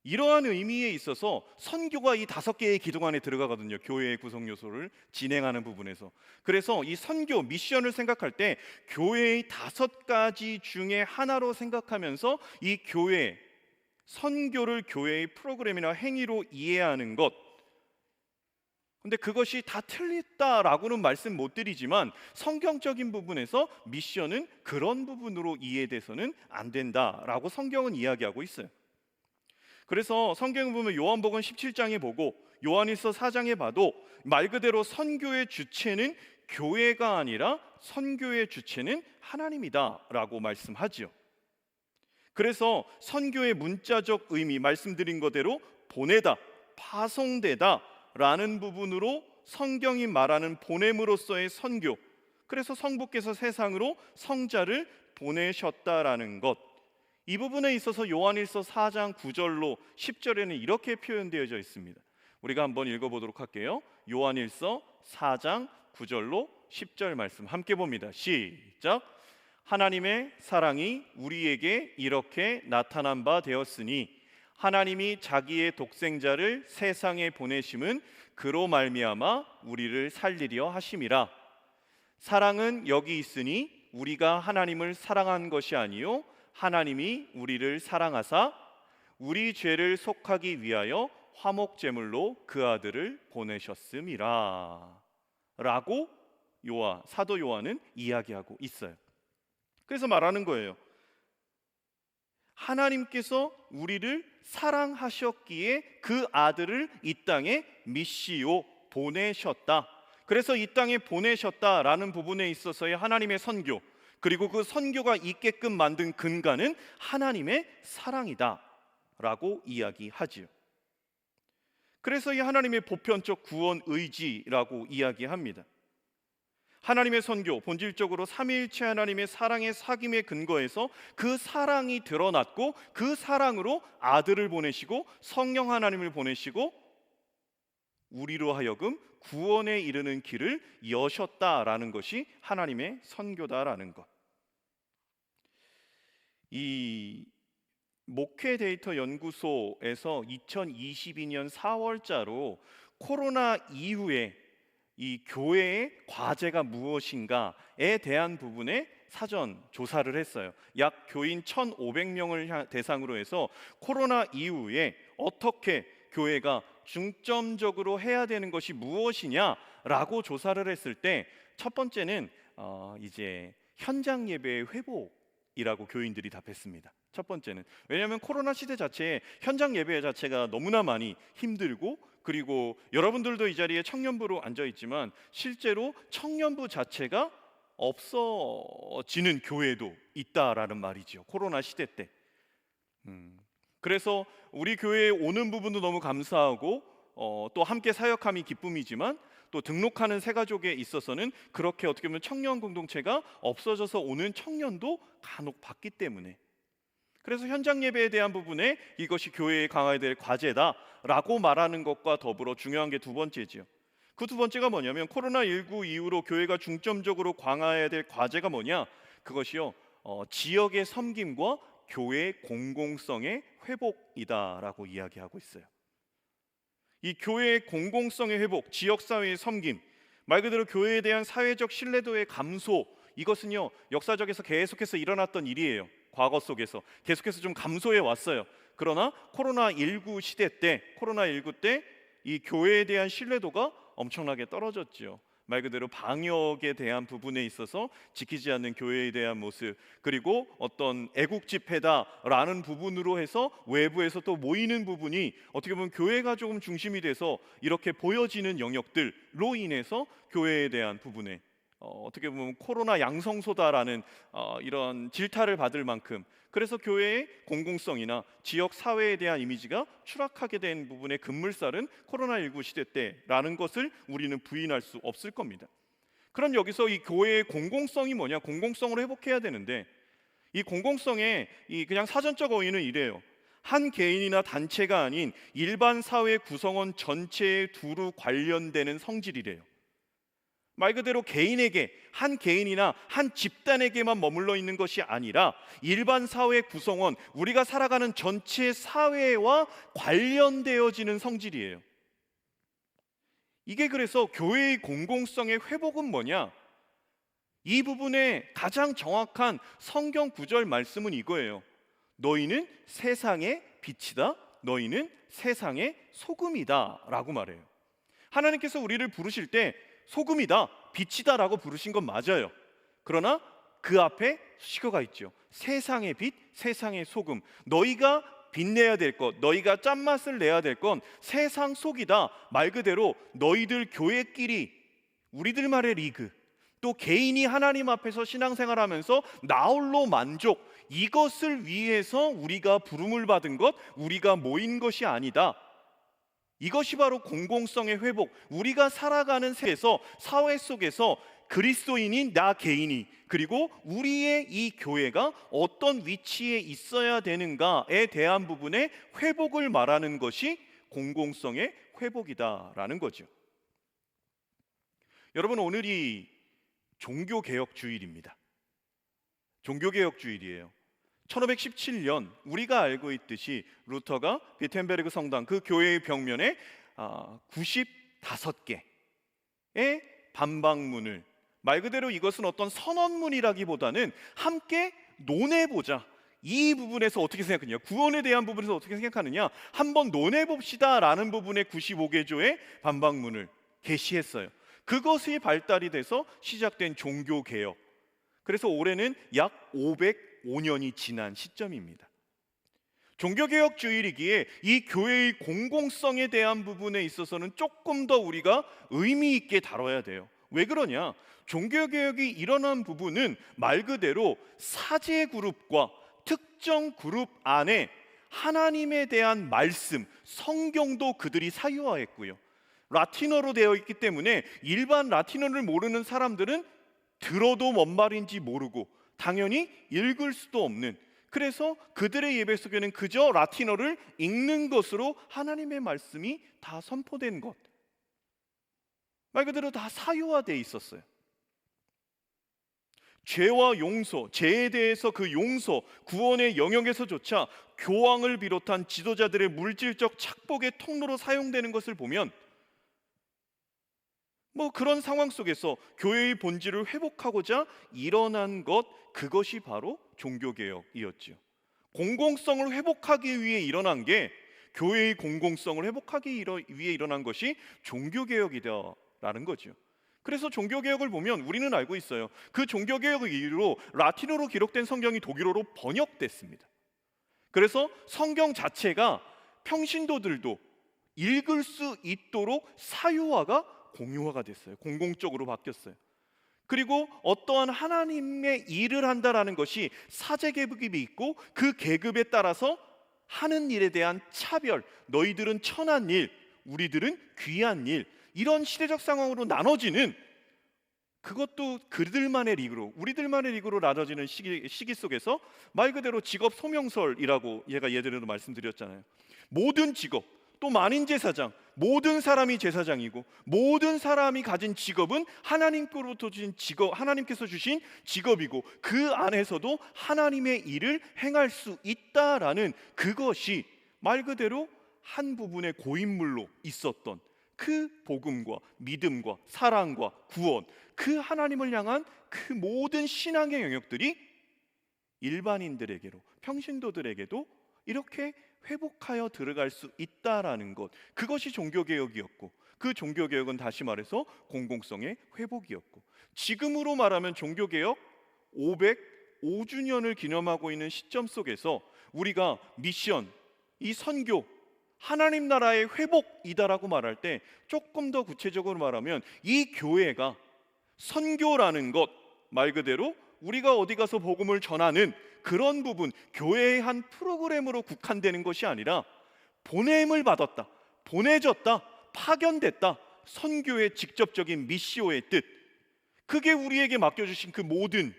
이러한 의미에 있어서 선교가 이 5개의 기둥 안에 들어가거든요. 교회의 구성 요소를 진행하는 부분에서. 그래서 이 선교 미션을 생각할 때 교회의 5가지 중에 하나로 생각하면서 이 교회 선교를 교회의 프로그램이나 행위로 이해하는 것. 근데 그것이 다 틀렸다라고는 말씀 못 드리지만 성경적인 부분에서 미션은 그런 부분으로 이해돼서는 안 된다라고 성경은 이야기하고 있어요. 그래서 성경 보면 요한복음 17장에 보고 요한일서 4장에 봐도 말 그대로 선교의 주체는 교회가 아니라 선교의 주체는 하나님이다라고 말씀하죠. 그래서 선교의 문자적 의미, 말씀드린 거대로 보내다, 파송되다 라는 부분으로 성경이 말하는 보냄으로써의 선교, 그래서 성부께서 세상으로 성자를 보내셨다라는 것, 이 부분에 있어서 요한일서 4장 9절로 10절에는 이렇게 표현되어져 있습니다. 우리가 한번 읽어보도록 할게요. 요한일서 4장 9절로 10절 말씀 함께 봅니다. 시작. 하나님의 사랑이 우리에게 이렇게 나타난 바 되었으니 하나님이 자기의 독생자를 세상에 보내심은 그로 말미암아 우리를 살리려 하심이라. 사랑은 여기 있으니 우리가 하나님을 사랑한 것이 아니요 하나님이 우리를 사랑하사 우리 죄를 속하기 위하여 화목제물로 그 아들을 보내셨음이라 라고 사도 요한은 이야기하고 있어요. 그래서 말하는 거예요. 하나님께서 우리를 사랑하셨기에 그 아들을 이 땅에 미시오, 보내셨다. 그래서 이 땅에 보내셨다라는 부분에 있어서의 하나님의 선교, 그리고 그 선교가 있게끔 만든 근간은 하나님의 사랑이다 라고 이야기하지요. 그래서 이 하나님의 보편적 구원 의지라고 이야기합니다. 하나님의 선교, 본질적으로 삼위일체 하나님의 사랑의 사귐의 근거에서 그 사랑이 드러났고 그 사랑으로 아들을 보내시고 성령 하나님을 보내시고 우리로 하여금 구원에 이르는 길을 여셨다라는 것이 하나님의 선교다라는 것. 이 목회 데이터 연구소에서 2022년 4월자로 코로나 이후에 이 교회의 과제가 무엇인가에 대한 부분에 사전 조사를 했어요. 약 교인 1,500명을 대상으로 해서 코로나 이후에 어떻게 교회가 중점적으로 해야 되는 것이 무엇이냐라고 조사를 했을 때 첫 번째는 이제 현장 예배의 회복이라고 교인들이 답했습니다. 첫 번째는 왜냐하면 코로나 시대 자체에 현장 예배 자체가 너무나 많이 힘들고, 그리고 여러분들도 이 자리에 청년부로 앉아 있지만 실제로 청년부 자체가 없어지는 교회도 있다라는 말이죠. 코로나 시대 때. 그래서 우리 교회에 오는 부분도 너무 감사하고 또 함께 사역함이 기쁨이지만 또 등록하는 새가족에 있어서는 그렇게 어떻게 보면 청년 공동체가 없어져서 오는 청년도 간혹 봤기 때문에, 그래서 현장 예배에 대한 부분에 이것이 교회에 강화해야 될 과제다라고 말하는 것과 더불어 중요한 게 두 번째지요. 그 두 번째가 뭐냐면 코로나19 이후로 교회가 중점적으로 강화해야 될 과제가 뭐냐? 그것이요, 지역의 섬김과 교회의 공공성의 회복이다라고 이야기하고 있어요. 이 교회의 공공성의 회복, 지역사회의 섬김, 말 그대로 교회에 대한 사회적 신뢰도의 감소, 이것은요 역사적에서 계속해서 일어났던 일이에요. 과거 속에서 계속해서 좀 감소해 왔어요. 그러나 코로나19 시대 때, 코로나19 때 이 교회에 대한 신뢰도가 엄청나게 떨어졌죠. 말 그대로 방역에 대한 부분에 있어서 지키지 않는 교회에 대한 모습, 그리고 어떤 애국 집회다라는 부분으로 해서 외부에서 또 모이는 부분이 어떻게 보면 교회가 조금 중심이 돼서 이렇게 보여지는 영역들로 인해서 교회에 대한 부분에 어떻게 보면 코로나 양성소다라는 이런 질타를 받을 만큼, 그래서 교회의 공공성이나 지역 사회에 대한 이미지가 추락하게 된 부분의 급물살은 코로나19 시대 때라는 것을 우리는 부인할 수 없을 겁니다. 그럼 여기서 이 교회의 공공성이 뭐냐? 공공성으로 회복해야 되는데, 이 공공성의 이 그냥 사전적 어휘는 이래요. 한 개인이나 단체가 아닌 일반 사회 구성원 전체에 두루 관련되는 성질이래요. 말 그대로 개인에게, 한 개인이나 한 집단에게만 머물러 있는 것이 아니라 일반 사회 구성원, 우리가 살아가는 전체 사회와 관련되어지는 성질이에요. 이게 그래서 교회의 공공성의 회복은 뭐냐? 이 부분에 가장 정확한 성경 구절 말씀은 이거예요. 너희는 세상의 빛이다, 너희는 세상의 소금이다 라고 말해요. 하나님께서 우리를 부르실 때 소금이다, 빛이다 라고 부르신 건 맞아요. 그러나 그 앞에 수식어가 있죠. 세상의 빛, 세상의 소금. 너희가 빛내야 될 것, 너희가 짠맛을 내야 될 건 세상 속이다. 말 그대로 너희들 교회끼리, 우리들만의 리그, 또 개인이 하나님 앞에서 신앙생활하면서 나홀로 만족, 이것을 위해서 우리가 부름을 받은 것, 우리가 모인 것이 아니다. 이것이 바로 공공성의 회복, 우리가 살아가는 세계에서, 사회 속에서 그리스도인인 나 개인이, 그리고 우리의 이 교회가 어떤 위치에 있어야 되는가에 대한 부분의 회복을 말하는 것이 공공성의 회복이다라는 거죠. 여러분, 오늘이 종교개혁 주일입니다. 종교개혁 주일이에요. 1517년 우리가 알고 있듯이 루터가 비텐베르그 성당, 그 교회의 벽면에 95개의 반박문을, 말 그대로 이것은 어떤 선언문이라기보다는 함께 논해보자, 이 부분에서 어떻게 생각하느냐, 구원에 대한 부분에서 어떻게 생각하느냐, 한번 논해봅시다 라는 부분의 95개조의 반박문을 게시했어요. 그것이 발달이 돼서 시작된 종교개혁. 그래서 올해는 약 505년이 지난 시점입니다. 종교개혁 주일이기에 이 교회의 공공성에 대한 부분에 있어서는 조금 더 우리가 의미 있게 다뤄야 돼요. 왜 그러냐? 종교개혁이 일어난 부분은 말 그대로 사제 그룹과 특정 그룹 안에 하나님에 대한 말씀, 성경도 그들이 사유화했고요. 라틴어로 되어 있기 때문에 일반 라틴어를 모르는 사람들은 들어도 뭔 말인지 모르고 당연히 읽을 수도 없는, 그래서 그들의 예배 속에는 그저 라틴어를 읽는 것으로 하나님의 말씀이 다 선포된 것, 말 그대로 다 사유화되어 있었어요. 죄와 용서, 죄에 대해서 그 용서, 구원의 영역에서조차 교황을 비롯한 지도자들의 물질적 착복의 통로로 사용되는 것을 보면 그런 상황 속에서 교회의 본질을 회복하고자 일어난 것, 그것이 바로 종교개혁이었죠. 공공성을 회복하기 위해 일어난 게, 교회의 공공성을 회복하기 위해 일어난 것이 종교개혁이다라는 거죠. 그래서 종교개혁을 보면 우리는 알고 있어요. 그 종교개혁의 이후로 라틴어로 기록된 성경이 독일어로 번역됐습니다. 그래서 성경 자체가 평신도들도 읽을 수 있도록 사유화가 공유화가 됐어요. 공공적으로 바뀌었어요. 그리고 어떠한 하나님의 일을 한다라는 것이 사제 계급이 있고, 그 계급에 따라서 하는 일에 대한 차별, 너희들은 천한 일, 우리들은 귀한 일, 이런 시대적 상황으로 나눠지는, 그것도 그들만의 리그로, 우리들만의 리그로 나눠지는 시기 속에서 말 그대로 직업 소명설이라고 제가 예전에도 말씀드렸잖아요. 모든 직업, 또 만인제사장, 모든 사람이 제사장이고 모든 사람이 가진 직업은 하나님께로부터 주신 직업, 하나님께서 주신 직업이고 그 안에서도 하나님의 일을 행할 수 있다라는 그것이 말 그대로 한 부분의 고인물로 있었던 그 복음과 믿음과 사랑과 구원, 그 하나님을 향한 그 모든 신앙의 영역들이 일반인들에게로, 평신도들에게도 이렇게 회복하여 들어갈 수 있다라는 것, 그것이 종교개혁이었고, 그 종교개혁은 다시 말해서 공공성의 회복이었고, 지금으로 말하면 종교개혁 505주년을 기념하고 있는 시점 속에서 우리가 미션, 이 선교, 하나님 나라의 회복이다라고 말할 때 조금 더 구체적으로 말하면 이 교회가 선교라는 것, 말 그대로 우리가 어디 가서 복음을 전하는 그런 부분, 교회의 한 프로그램으로 국한되는 것이 아니라 보냄을 받았다, 보내졌다, 파견됐다, 선교의 직접적인 미시오의 뜻, 그게 우리에게 맡겨주신 그 모든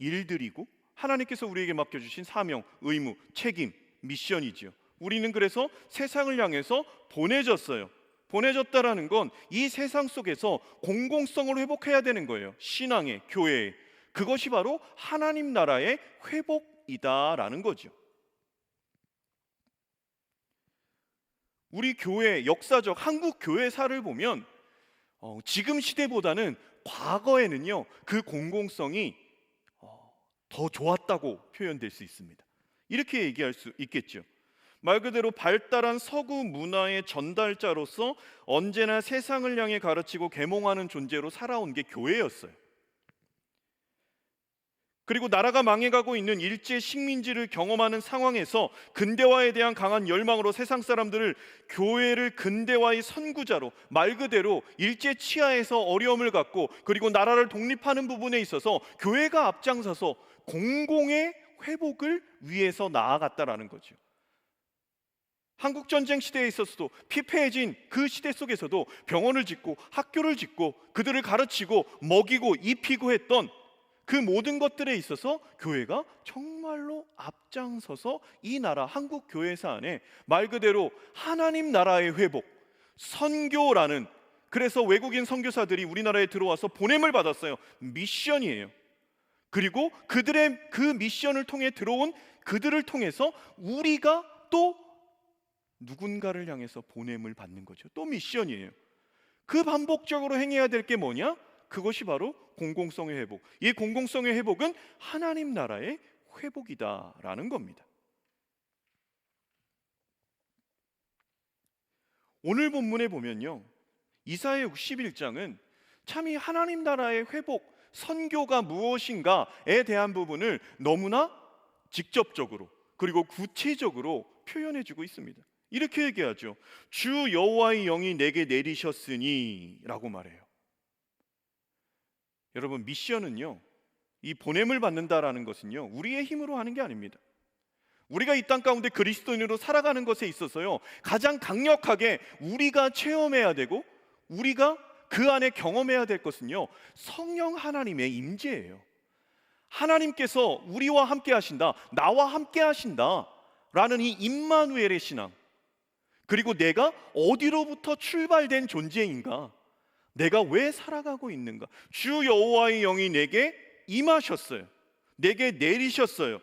일들이고 하나님께서 우리에게 맡겨주신 사명, 의무, 책임, 미션이지요. 우리는 그래서 세상을 향해서 보내졌어요. 보내졌다라는 건 이 세상 속에서 공공성을 회복해야 되는 거예요. 신앙의, 교회의. 그것이 바로 하나님 나라의 회복이다라는 거죠. 우리 교회 역사적 한국 교회사를 보면 지금 시대보다는 과거에는요 그 공공성이 더 좋았다고 표현될 수 있습니다. 이렇게 얘기할 수 있겠죠. 말 그대로 발달한 서구 문화의 전달자로서 언제나 세상을 향해 가르치고 계몽하는 존재로 살아온 게 교회였어요. 그리고 나라가 망해가고 있는 일제 식민지를 경험하는 상황에서 근대화에 대한 강한 열망으로 세상 사람들을 교회를 근대화의 선구자로, 말 그대로 일제 치하에서 어려움을 갖고 그리고 나라를 독립하는 부분에 있어서 교회가 앞장서서 공공의 회복을 위해서 나아갔다라는 거죠. 한국전쟁 시대에 있어서도 피폐해진 그 시대 속에서도 병원을 짓고 학교를 짓고 그들을 가르치고 먹이고 입히고 했던 그 모든 것들에 있어서 교회가 정말로 앞장서서 이 나라 한국 교회사 안에 말 그대로 하나님 나라의 회복, 선교라는, 그래서 외국인 선교사들이 우리나라에 들어와서 보냄을 받았어요. 미션이에요. 그리고 그들의 그 미션을 통해 들어온 그들을 통해서 우리가 또 누군가를 향해서 보냄을 받는 거죠. 또 미션이에요. 그 반복적으로 행해야 될 게 뭐냐? 그것이 바로 공공성의 회복. 이 공공성의 회복은 하나님 나라의 회복이다라는 겁니다. 오늘 본문에 보면요, 이사야 61장은 참 이 하나님 나라의 회복, 선교가 무엇인가에 대한 부분을 너무나 직접적으로 그리고 구체적으로 표현해주고 있습니다. 이렇게 얘기하죠. 주 여호와의 영이 내게 내리셨으니 라고 말해요. 여러분, 미션은요, 이 보냄을 받는다라는 것은요 우리의 힘으로 하는 게 아닙니다. 우리가 이 땅 가운데 그리스도인으로 살아가는 것에 있어서요 가장 강력하게 우리가 체험해야 되고 우리가 그 안에 경험해야 될 것은요 성령 하나님의 임재예요. 하나님께서 우리와 함께 하신다, 나와 함께 하신다 라는 이 임마누엘의 신앙, 그리고 내가 어디로부터 출발된 존재인가, 내가 왜 살아가고 있는가. 주 여호와의 영이 내게 임하셨어요. 내게 내리셨어요.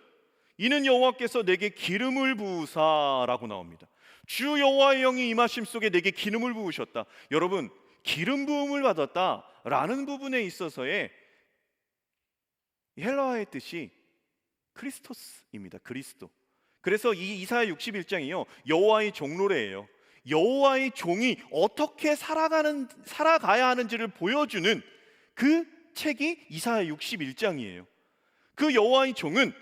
이는 여호와께서 내게 기름을 부으사라고 나옵니다. 주 여호와의 영이 임하심 속에 내게 기름을 부으셨다. 여러분, 기름 부음을 받았다라는 부분에 있어서의 헬라어의 뜻이 크리스토스입니다. 그리스도. 그래서 이 이사야 61장이요 여호와의 종로래예요. 여호와의 종이 어떻게 살아가야 하는지를 보여주는 그 책이 이사야 61장이에요. 그 여호와의 종은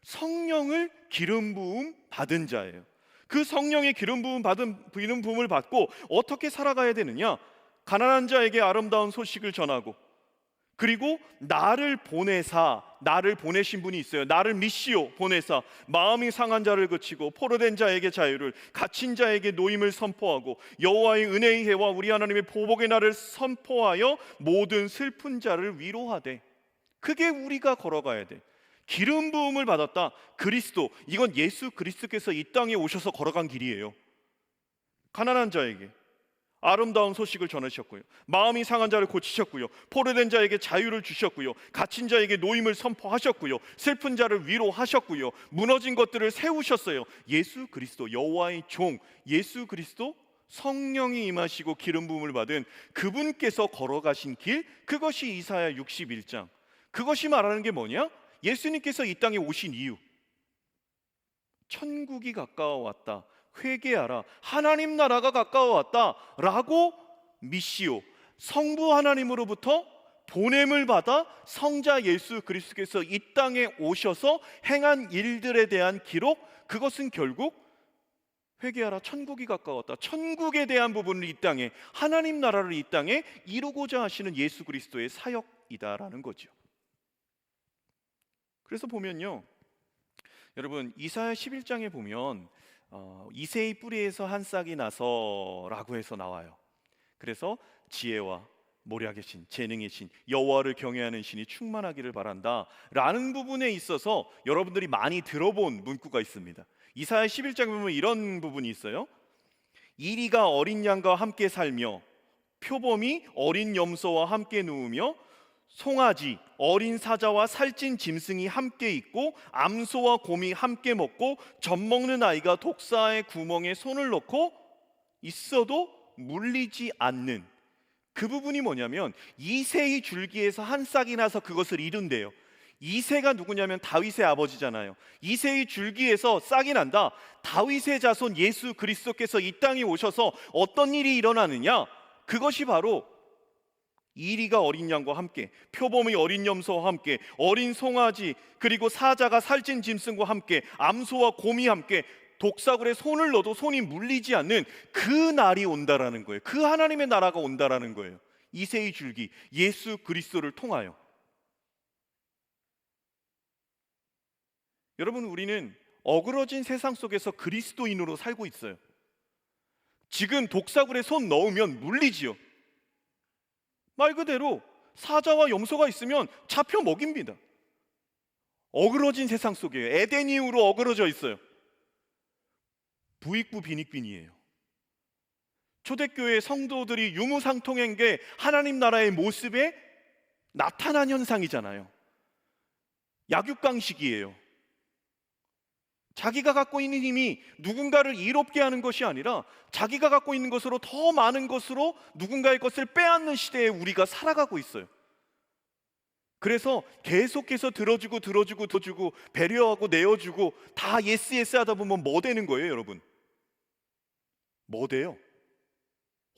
성령을 기름 부음 받은 자예요. 그 성령의 기름 부음을 받고 어떻게 살아가야 되느냐? 가난한 자에게 아름다운 소식을 전하고, 그리고 나를 보내신 분이 있어요. 나를 미시오 보내사 마음이 상한 자를 그치고 포로된 자에게 자유를, 갇힌 자에게 노임을 선포하고 여호와의 은혜의 해와 우리 하나님의 보복의 날을 선포하여 모든 슬픈 자를 위로하되. 그게 우리가 걸어가야 돼. 기름 부음을 받았다. 그리스도, 이건 예수 그리스도께서 이 땅에 오셔서 걸어간 길이에요. 가난한 자에게 아름다운 소식을 전하셨고요. 마음이 상한 자를 고치셨고요. 포로된 자에게 자유를 주셨고요. 갇힌 자에게 노임을 선포하셨고요. 슬픈 자를 위로하셨고요. 무너진 것들을 세우셨어요. 예수 그리스도, 여호와의 종 예수 그리스도, 성령이 임하시고 기름 부음을 받은 그분께서 걸어가신 길, 그것이 이사야 61장. 그것이 말하는 게 뭐냐? 예수님께서 이 땅에 오신 이유. 천국이 가까워왔다, 회개하라, 하나님 나라가 가까워왔다 라고 미시오, 성부 하나님으로부터 보냄을 받아 성자 예수 그리스도께서 이 땅에 오셔서 행한 일들에 대한 기록, 그것은 결국 회개하라, 천국이 가까웠다, 천국에 대한 부분을 이 땅에, 하나님 나라를 이 땅에 이루고자 하시는 예수 그리스도의 사역이다라는 거죠. 그래서 보면요, 여러분 이사야 11장에 보면 이새의 뿌리에서 한 싹이 나서라고 해서 나와요. 그래서 지혜와 모략의 신, 재능의 신, 여호와를 경외하는 신이 충만하기를 바란다 라는 부분에 있어서 여러분들이 많이 들어본 문구가 있습니다. 이사야 11장에 보면 이런 부분이 있어요. 이리가 어린 양과 함께 살며 표범이 어린 염소와 함께 누우며 송아지, 어린 사자와 살찐 짐승이 함께 있고 암소와 곰이 함께 먹고 젖먹는 아이가 독사의 구멍에 손을 넣고 있어도 물리지 않는, 그 부분이 뭐냐면 이새의 줄기에서 한 싹이 나서 그것을 이룬대요. 이새가 누구냐면 다윗의 아버지잖아요. 이새의 줄기에서 싹이 난다. 다윗의 자손 예수 그리스도께서 이 땅에 오셔서 어떤 일이 일어나느냐, 그것이 바로 이리가 어린 양과 함께, 표범이 어린 염소와 함께, 어린 송아지, 그리고 사자가 살찐 짐승과 함께, 암소와 곰이 함께 독사굴에 손을 넣어도 손이 물리지 않는 그 날이 온다라는 거예요. 그 하나님의 나라가 온다라는 거예요. 이새의 줄기 예수 그리스도를 통하여. 여러분, 우리는 어그러진 세상 속에서 그리스도인으로 살고 있어요. 지금 독사굴에 손 넣으면 물리지요. 말 그대로 사자와 염소가 있으면 잡혀 먹입니다. 어그러진 세상 속이에요. 에덴 이후로 어그러져 있어요. 부익부 빈익빈이에요. 초대교회 성도들이 유무상통한 게 하나님 나라의 모습에 나타난 현상이잖아요. 약육강식이에요. 자기가 갖고 있는 힘이 누군가를 이롭게 하는 것이 아니라 자기가 갖고 있는 것으로 더 많은 것으로 누군가의 것을 빼앗는 시대에 우리가 살아가고 있어요. 그래서 계속해서 들어주고 배려하고 내어주고 다 예스 하다 보면 뭐 되는 거예요, 여러분? 뭐 돼요?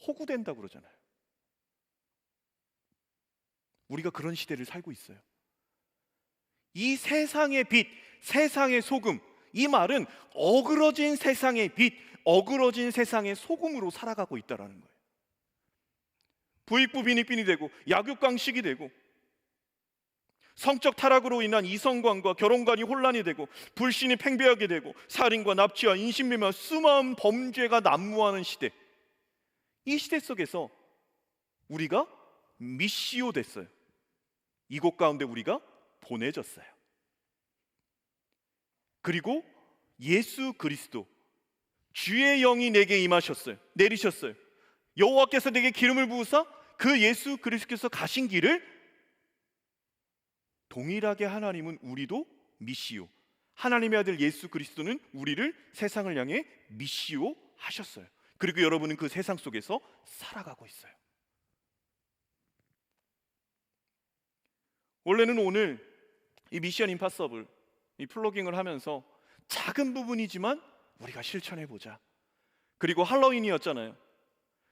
호구된다고 그러잖아요. 우리가 그런 시대를 살고 있어요. 이 세상의 빛, 세상의 소금, 이 말은 어그러진 세상의 빛, 어그러진 세상의 소금으로 살아가고 있다는 거예요. 부익부 빈익빈이 되고 약육강식이 되고 성적 타락으로 인한 이성관과 결혼관이 혼란이 되고 불신이 팽배하게 되고 살인과 납치와 인신매매와 수많은 범죄가 난무하는 시대, 이 시대 속에서 우리가 미시오 됐어요. 이곳 가운데 우리가 보내졌어요. 그리고 예수 그리스도, 주의 영이 내게 임하셨어요. 내리셨어요. 여호와께서 내게 기름을 부으사 그 예수 그리스도께서 가신 길을 동일하게 하나님은 우리도 미시오, 하나님의 아들 예수 그리스도는 우리를 세상을 향해 미시오 하셨어요. 그리고 여러분은 그 세상 속에서 살아가고 있어요. 원래는 오늘 이 미션 임파서블, 이 플로깅을 하면서 작은 부분이지만 우리가 실천해보자. 그리고 할로윈이었잖아요.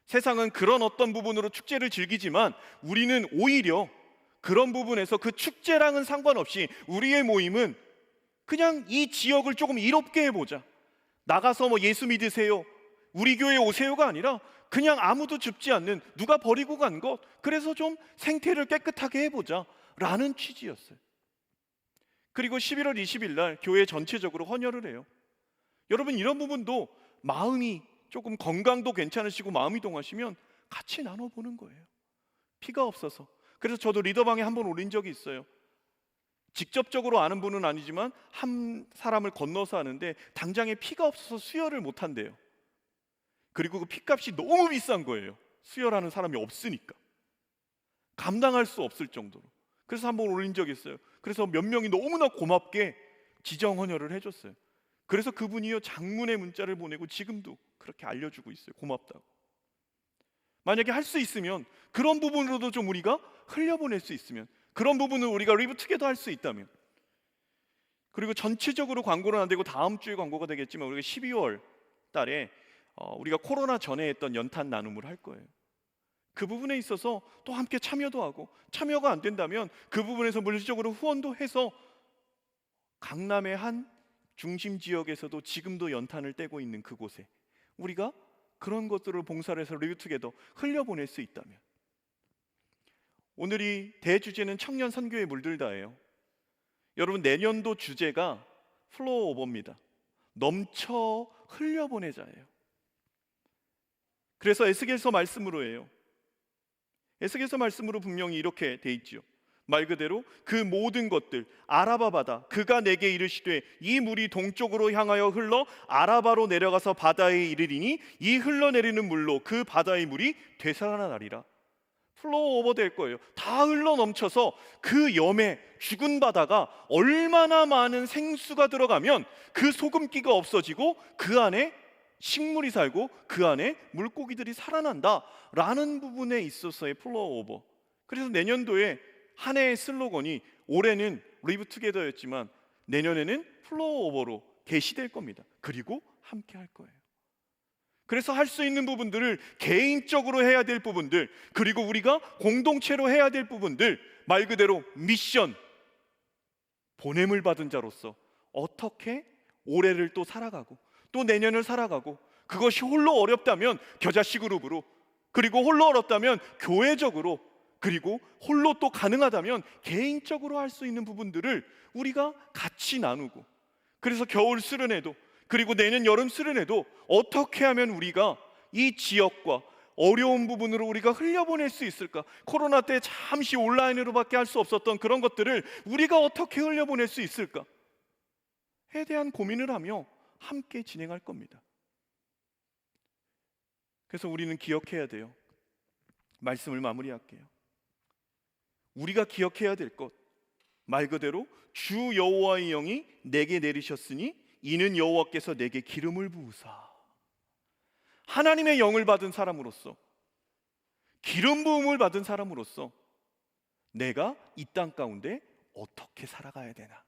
세상은 그런 어떤 부분으로 축제를 즐기지만 우리는 오히려 그런 부분에서 그 축제랑은 상관없이 우리의 모임은 그냥 이 지역을 조금 이롭게 해보자. 나가서 뭐 예수 믿으세요, 우리 교회 오세요가 아니라 그냥 아무도 줍지 않는, 누가 버리고 간 것, 그래서 좀 생태를 깨끗하게 해보자 라는 취지였어요. 그리고 11월 20일 날 교회 전체적으로 헌혈을 해요. 여러분, 이런 부분도 마음이 조금 건강도 괜찮으시고 마음이 동하시면 같이 나눠보는 거예요. 피가 없어서. 그래서 저도 리더방에 한번 올린 적이 있어요. 직접적으로 아는 분은 아니지만 한 사람을 건너서 하는데 당장에 피가 없어서 수혈을 못 한대요. 그리고 그 핏값이 너무 비싼 거예요. 수혈하는 사람이 없으니까. 감당할 수 없을 정도로. 그래서 한번 올린 적이 있어요. 그래서 몇 명이 너무나 고맙게 지정 헌혈을 해줬어요. 그래서 그분이요 장문의 문자를 보내고 지금도 그렇게 알려주고 있어요. 고맙다고. 만약에 할 수 있으면 그런 부분으로도 좀 우리가 흘려보낼 수 있으면, 그런 부분을 우리가 리브투게더 할 수 있다면, 그리고 전체적으로 광고는 안 되고 다음 주에 광고가 되겠지만 우리가 12월 달에 우리가 코로나 전에 했던 연탄 나눔을 할 거예요. 그 부분에 있어서 또 함께 참여도 하고, 참여가 안 된다면 그 부분에서 물질적으로 후원도 해서 강남의 한 중심 지역에서도 지금도 연탄을 떼고 있는 그곳에 우리가 그런 것들을 봉사를 해서 리뷰투게더 흘려보낼 수 있다면, 오늘이 대주제는 청년 선교에 물들다예요. 여러분, 내년도 주제가 플로우 오버입니다. 넘쳐 흘려보내자예요. 그래서 에스겔서 말씀으로 해요. 에스겔서 말씀으로 분명히 이렇게 돼 있지요. 말 그대로 그 모든 것들 아라바 바다, 그가 내게 이르시되 이 물이 동쪽으로 향하여 흘러 아라바로 내려가서 바다에 이르리니 이 흘러내리는 물로 그 바다의 물이 되살아나리라. 플로우 오버 될 거예요. 다 흘러 넘쳐서 그 염에 죽은 바다가 얼마나 많은 생수가 들어가면 그 소금기가 없어지고 그 안에 식물이 살고 그 안에 물고기들이 살아난다라는 부분에 있어서의 플로우 오버. 그래서 내년도에 한 해의 슬로건이, 올해는 리브투게더였지만 내년에는 플로우 오버로 게시될 겁니다. 그리고 함께 할 거예요. 그래서 할 수 있는 부분들을 개인적으로 해야 될 부분들, 그리고 우리가 공동체로 해야 될 부분들, 말 그대로 미션, 보냄을 받은 자로서 어떻게 올해를 또 살아가고 또 내년을 살아가고, 그것이 홀로 어렵다면 겨자씨 그룹으로, 그리고 홀로 어렵다면 교회적으로, 그리고 홀로 또 가능하다면 개인적으로 할 수 있는 부분들을 우리가 같이 나누고, 그래서 겨울 수련회도, 그리고 내년 여름 수련회도 어떻게 하면 우리가 이 지역과 어려운 부분으로 우리가 흘려보낼 수 있을까? 코로나 때 잠시 온라인으로밖에 할 수 없었던 그런 것들을 우리가 어떻게 흘려보낼 수 있을까? 에 대한 고민을 하며 함께 진행할 겁니다. 그래서 우리는 기억해야 돼요. 말씀을 마무리할게요. 우리가 기억해야 될 것, 말 그대로 주 여호와의 영이 내게 내리셨으니 이는 여호와께서 내게 기름을 부으사. 하나님의 영을 받은 사람으로서, 기름 부음을 받은 사람으로서 내가 이 땅 가운데 어떻게 살아가야 되나?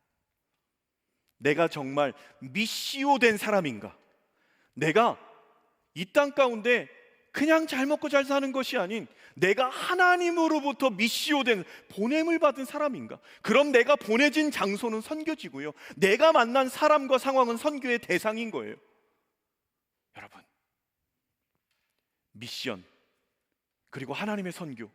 내가 정말 미시오 된 사람인가? 내가 이 땅 가운데 그냥 잘 먹고 잘 사는 것이 아닌 내가 하나님으로부터 미시오 된 보냄을 받은 사람인가? 그럼 내가 보내진 장소는 선교지고요, 내가 만난 사람과 상황은 선교의 대상인 거예요. 여러분, 미션, 그리고 하나님의 선교,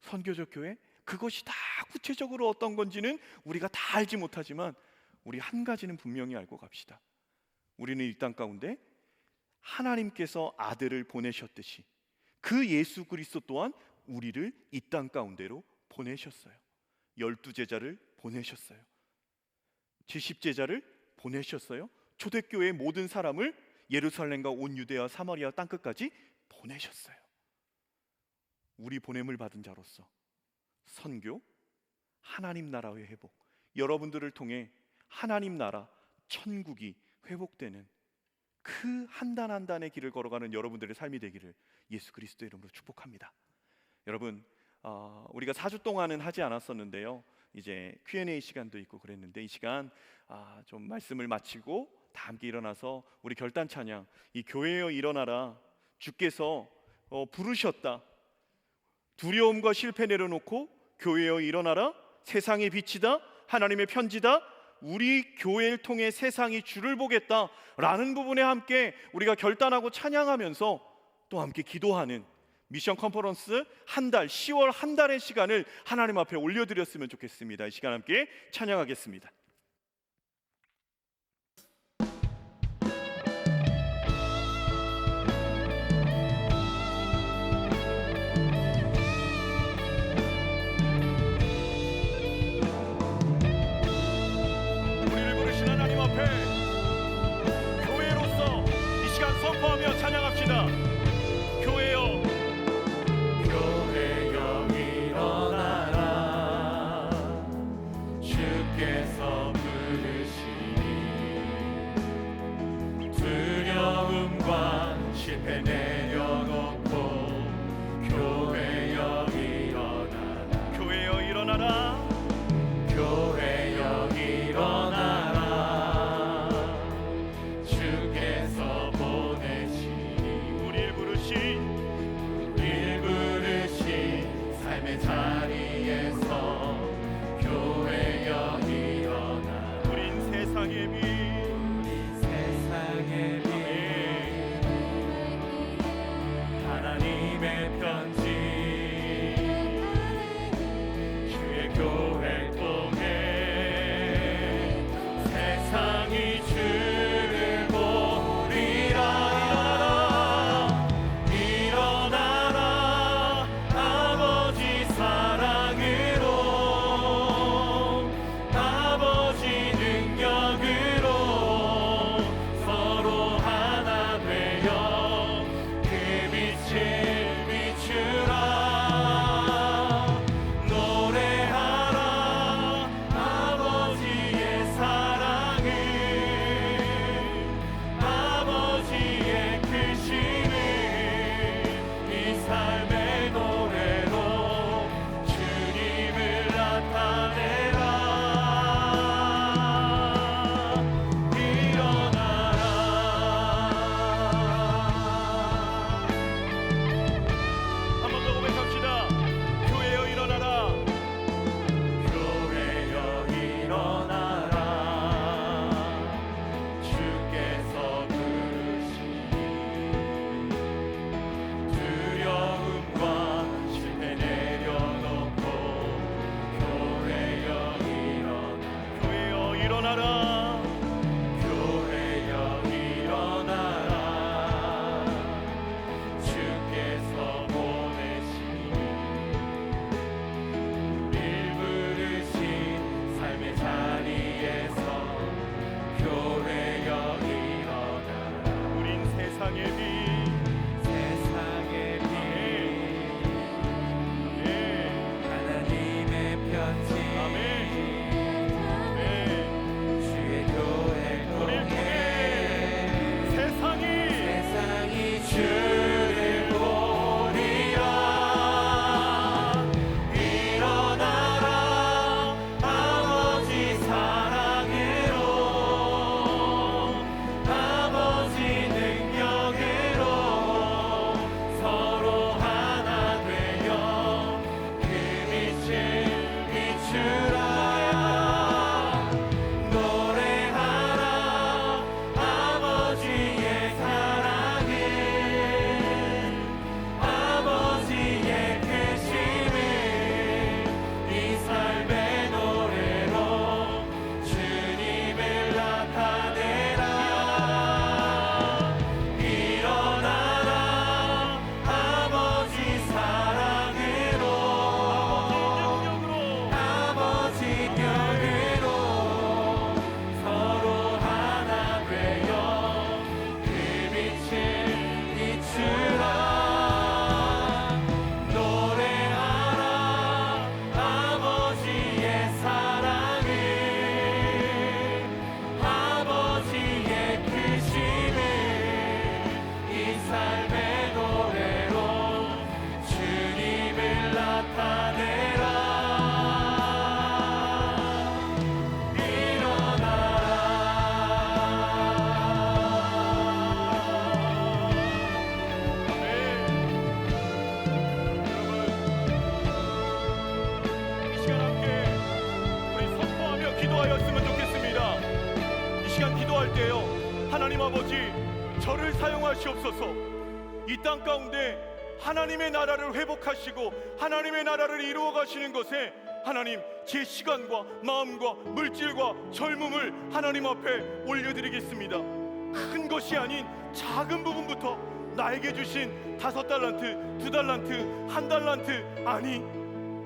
선교적 교회, 그것이 다 구체적으로 어떤 건지는 우리가 다 알지 못하지만 우리 한 가지는 분명히 알고 갑시다. 우리는 이 땅 가운데 하나님께서 아들을 보내셨듯이 그 예수 그리스도 또한 우리를 이 땅 가운데로 보내셨어요. 12제자를 보내셨어요. 70제자를 보내셨어요. 초대교회의 모든 사람을 예루살렘과 온 유대와 사마리아 땅끝까지 보내셨어요. 우리 보냄을 받은 자로서 선교, 하나님 나라의 회복, 여러분들을 통해 하나님 나라, 천국이 회복되는 그 한 단 한 단의 길을 걸어가는 여러분들의 삶이 되기를 예수 그리스도의 이름으로 축복합니다. 여러분, 우리가 4주 동안은 하지 않았었는데요, 이제 Q&A 시간도 있고 그랬는데, 이 시간 좀 말씀을 마치고 다 함께 일어나서 우리 결단 찬양, 이 교회여 일어나라, 주께서 부르셨다, 두려움과 실패 내려놓고 교회여 일어나라, 세상의 빛이다, 하나님의 편지다, 우리 교회를 통해 세상이 주를 보겠다라는 부분에 함께 우리가 결단하고 찬양하면서 또 함께 기도하는 미션 컨퍼런스 한 달, 10월 한 달의 시간을 하나님 앞에 올려드렸으면 좋겠습니다. 이 시간 함께 찬양하겠습니다. 교회로서 이 시간 선포하며 찬양합시다. 기도할 때요, 하나님 아버지 저를 사용하시옵소서. 이 땅 가운데 하나님의 나라를 회복하시고 하나님의 나라를 이루어 가시는 것에 하나님, 제 시간과 마음과 물질과 젊음을 하나님 앞에 올려드리겠습니다. 큰 것이 아닌 작은 부분부터 나에게 주신 5달란트, 2달란트, 1달란트, 아니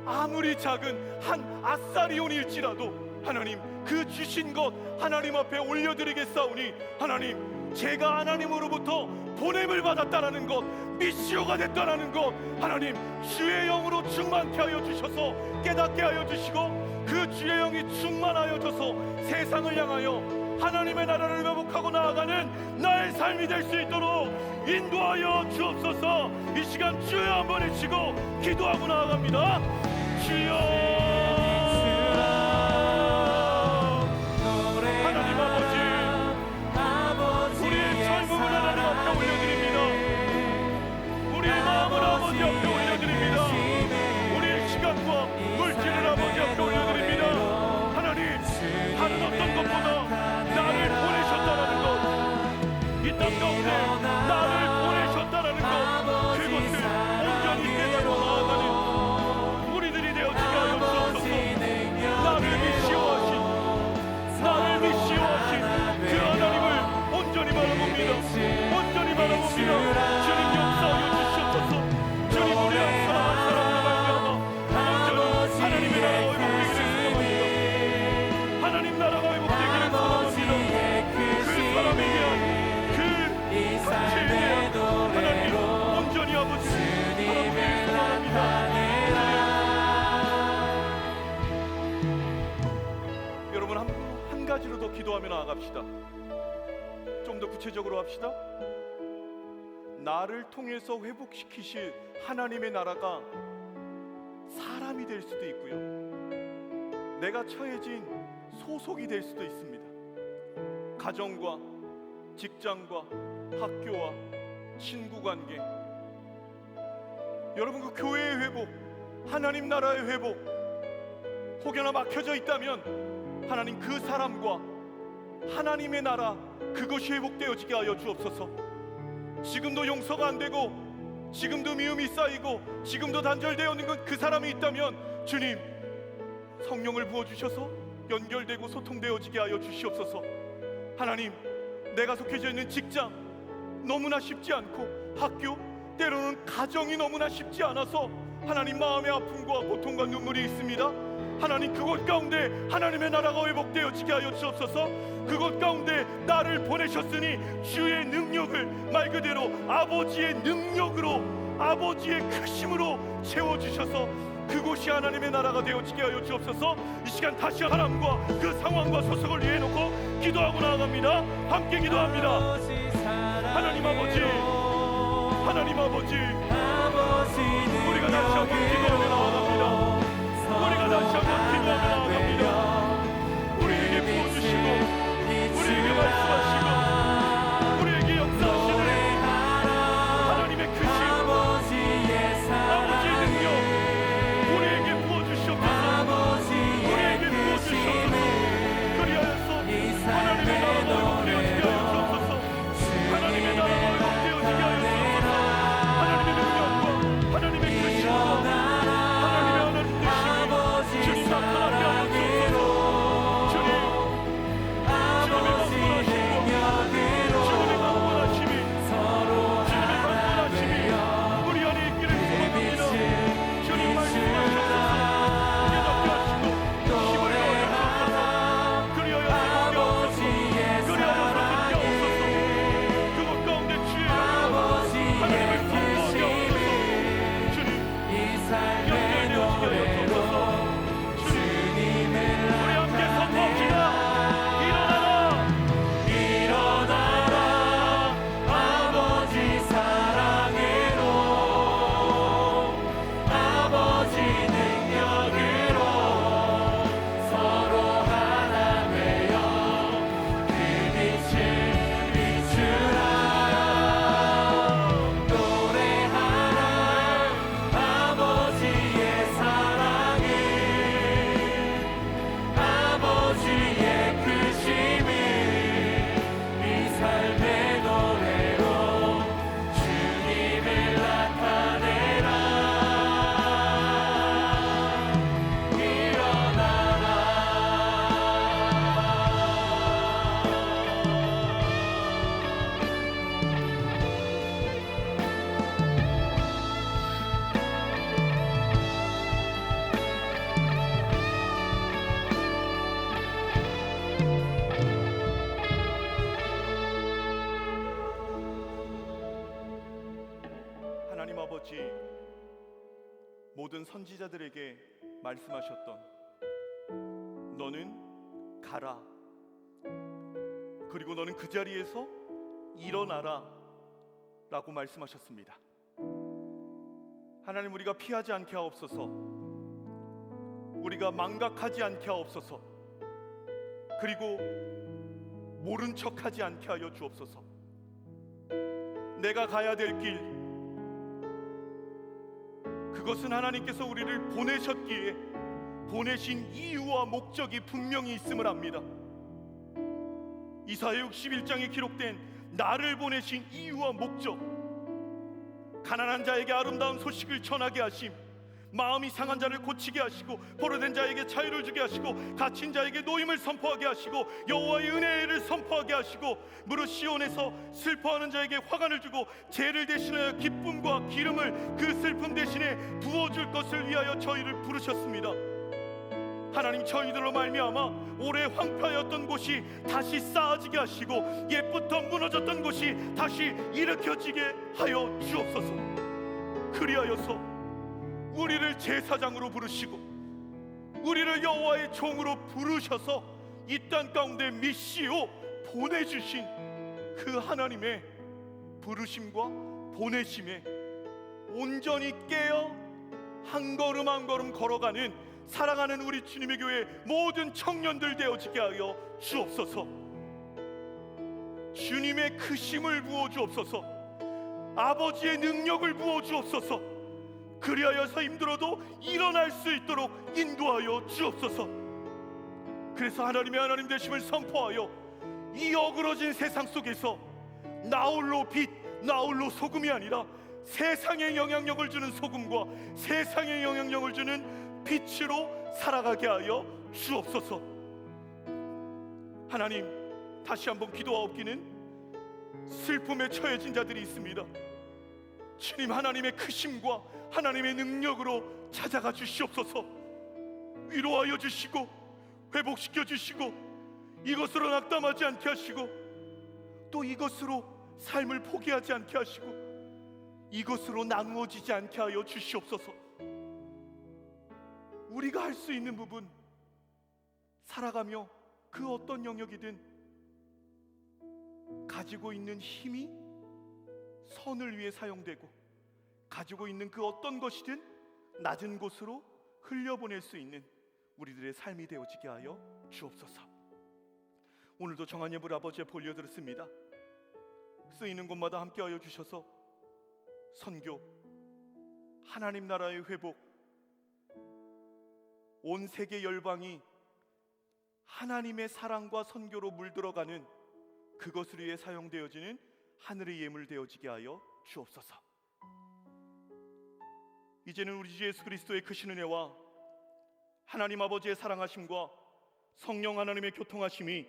아무리 작은 한 아사리온일지라도 하나님, 그 주신 것 하나님 앞에 올려드리겠사오니 하나님, 제가 하나님으로부터 보냄을 받았다라는 것, 미시오가 됐다라는 것, 하나님 주의 영으로 충만케 하여 주셔서 깨닫게 하여 주시고, 그 주의 영이 충만하여져서 세상을 향하여 하나님의 나라를 회복하고 나아가는 나의 삶이 될 수 있도록 인도하여 주옵소서. 이 시간 주여 한번 외치고 기도하고 나아갑니다. 주여, 하나님 아버지, 우리의 삶을 하나님 앞에 올려드립니다. 우리의 마음을 아버지 앞에 올려드립니다. 우리의 시간과 물질을 아버지 앞에 올려드립니다. 하나님, 다른 어떤 것보다 나를 보내셨다라는 것, 이 땅 가운데 나를 보내셨다라는 것, 그것을 온전히 깨달아 나아가는 우리들이 되어지게 하여 주옵소서. 나를 미시오하신 그 하나님을 온전히 바라봅니다. 온전히 바라봅니다. 주님 역사하여 주시옵소서. 주님, 우리 한 사람 한 사람으로 말미암아 온전히 하나님의 나라가 회복되기를 소망합니다. 하나님 나라가 회복되기를 소망합니다. 그 사람에 대한 그 상체에 대한 하나님 온전히 아버지 바라보기를 소망합니다. 여러분, 한 가지로 더 기도하며 나아갑시다. 좀 더 구체적으로 합시다. 나를 통해서 회복시키실 하나님의 나라가 사람이 될 수도 있고요, 내가 처해진 소속이 될 수도 있습니다. 가정과 직장과 학교와 친구 관계, 여러분, 그 교회의 회복, 하나님 나라의 회복 혹여나 막혀져 있다면 하나님, 그 사람과 하나님의 나라, 그것이 회복되어지게 하여 주옵소서. 지금도 용서가 안 되고 지금도 미움이 쌓이고 지금도 단절되어 있는 그 사람이 있다면 주님, 성령을 부어주셔서 연결되고 소통되어지게 하여 주시옵소서. 하나님, 내가 속해져 있는 직장 너무나 쉽지 않고 학교, 때로는 가정이 너무나 쉽지 않아서 하나님, 마음의 아픔과 고통과 눈물이 있습니다. 하나님, 그곳 가운데 하나님의 나라가 회복되어지게 하여 주옵소서. 그곳 가운데 나를 보내셨으니 주의 능력을 말 그대로 아버지의 능력으로, 아버지의 크심으로 채워주셔서 그곳이 하나님의 나라가 되어지게 하여 주옵소서. 이 시간 다시 사람과 그 상황과 소속을 위해 놓고 기도하고 나아갑니다. 함께 기도합니다. 하나님 아버지, 하나님 아버지, 우리가 다시 한번 기도하며 나아갑니다. 우리가 다시 한번 기도하며 나아갑니다. 우리에게 부어주시고 우리에게 말씀하시고 우리에게 역사하시는 하나님의 크심, 아버지의 능력 우리에게 부어주시옵소서. 우리에게 부어주시옵소서. 그리하여서 하나님의 나라가 회복되어지게 하여 주옵소서. 하나님의 나라가 회복되어지게 하여 주옵소서. 하나님의 능력과 하나님의 크심과 하나님의 하나님 되심이 주님 나타나게 하여 주옵소서. 주님, 주님의 강건하심이 우리 안에 있기를 소망합니다. 주님 말씀하셔서 깨닫게 하시고 힘을 내어주옵소서. 그리하여서 붙게 하옵소서. 그곳 가운데 주의 하나님을 선포하게 하옵소서. 주님, 연결되어지게 하여 주옵소서. 주님, 우리 함께 선포합시다. 일어나라, 일어나라, 아버지 사랑으로, 아버지 능력으로 서로 하나 되어 그 빛을 비추라. 노래하라, 아버지 아버지, 모든 선지자들에게 말씀하셨던 너는 가라, 그리고 너는 그 자리에서 일어나라 라고 말씀하셨습니다. 하나님, 우리가 피하지 않게 하옵소서. 우리가 망각하지 않게 하옵소서. 그리고 모른 척하지 않게 하여 주옵소서. 내가 가야 될 길, 그것은 하나님께서 우리를 보내셨기에 보내신 이유와 목적이 분명히 있음을 압니다. 이사야 61장에 기록된 나를 보내신 이유와 목적, 가난한 자에게 아름다운 소식을 전하게 하심, 마음이 상한 자를 고치게 하시고, 포로된 자에게 자유를 주게 하시고, 갇힌 자에게 노임을 선포하게 하시고, 여호와의 은혜를 선포하게 하시고, 무릇 시온에서 슬퍼하는 자에게 화관을 주고, 죄를 대신하여 기쁨과 기름을 그 슬픔 대신에 부어줄 것을 위하여 저희를 부르셨습니다. 하나님, 저희들로 말미암아 오래 황폐하였던 곳이 다시 쌓아지게 하시고, 옛부터 무너졌던 곳이 다시 일으켜지게 하여 주옵소서. 그리하여서 우리를 제사장으로 부르시고 우리를 여호와의 종으로 부르셔서 이 땅 가운데 미시오 보내주신 그 하나님의 부르심과 보내심에 온전히 깨어 한 걸음 한 걸음 걸어가는, 살아가는 우리 주님의 교회 모든 청년들 되어지게 하여 주옵소서. 주님의 크심을 부어 주옵소서. 아버지의 능력을 부어 주옵소서. 그리하여서 힘들어도 일어날 수 있도록 인도하여 주옵소서. 그래서 하나님의 하나님 되심을 선포하여 이 어그러진 세상 속에서 나홀로 빛, 나홀로 소금이 아니라 세상에 영향력을 주는 소금과 세상에 영향력을 주는 빛으로 살아가게 하여 주옵소서. 하나님, 다시 한번 기도하옵기는 슬픔에 처해진 자들이 있습니다. 주님, 하나님의 크심과 하나님의 능력으로 찾아가 주시옵소서. 위로하여 주시고 회복시켜 주시고, 이것으로 낙담하지 않게 하시고, 또 이것으로 삶을 포기하지 않게 하시고, 이것으로 나누어지지 않게 하여 주시옵소서. 우리가 할 수 있는 부분, 살아가며 그 어떤 영역이든 가지고 있는 힘이 선을 위해 사용되고, 가지고 있는 그 어떤 것이든 낮은 곳으로 흘려보낼 수 있는 우리들의 삶이 되어지게 하여 주옵소서. 오늘도 정한 예물 아버지의 볼려드렸습니다. 쓰이는 곳마다 함께하여 주셔서 선교, 하나님 나라의 회복, 온 세계 열방이 하나님의 사랑과 선교로 물들어가는 그것을 위해 사용되어지는 하늘의 예물 되어지게 하여 주옵소서. 이제는 우리 주 예수 그리스도의 크신 은혜와 하나님 아버지의 사랑하심과 성령 하나님의 교통하심이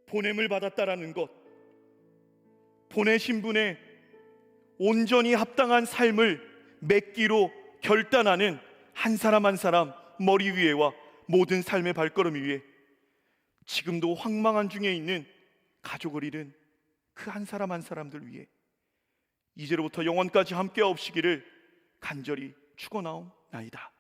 보냄을 받았다라는 것, 보내신 분의 온전히 합당한 삶을 맺기로 결단하는 한 사람 한 사람 머리 위에와 모든 삶의 발걸음 위에, 지금도 황망한 중에 있는 가족을 잃은 그 한 사람 한 사람들 위해 이제로부터 영원까지 함께 하옵시기를 간절히 축원하옵나이다.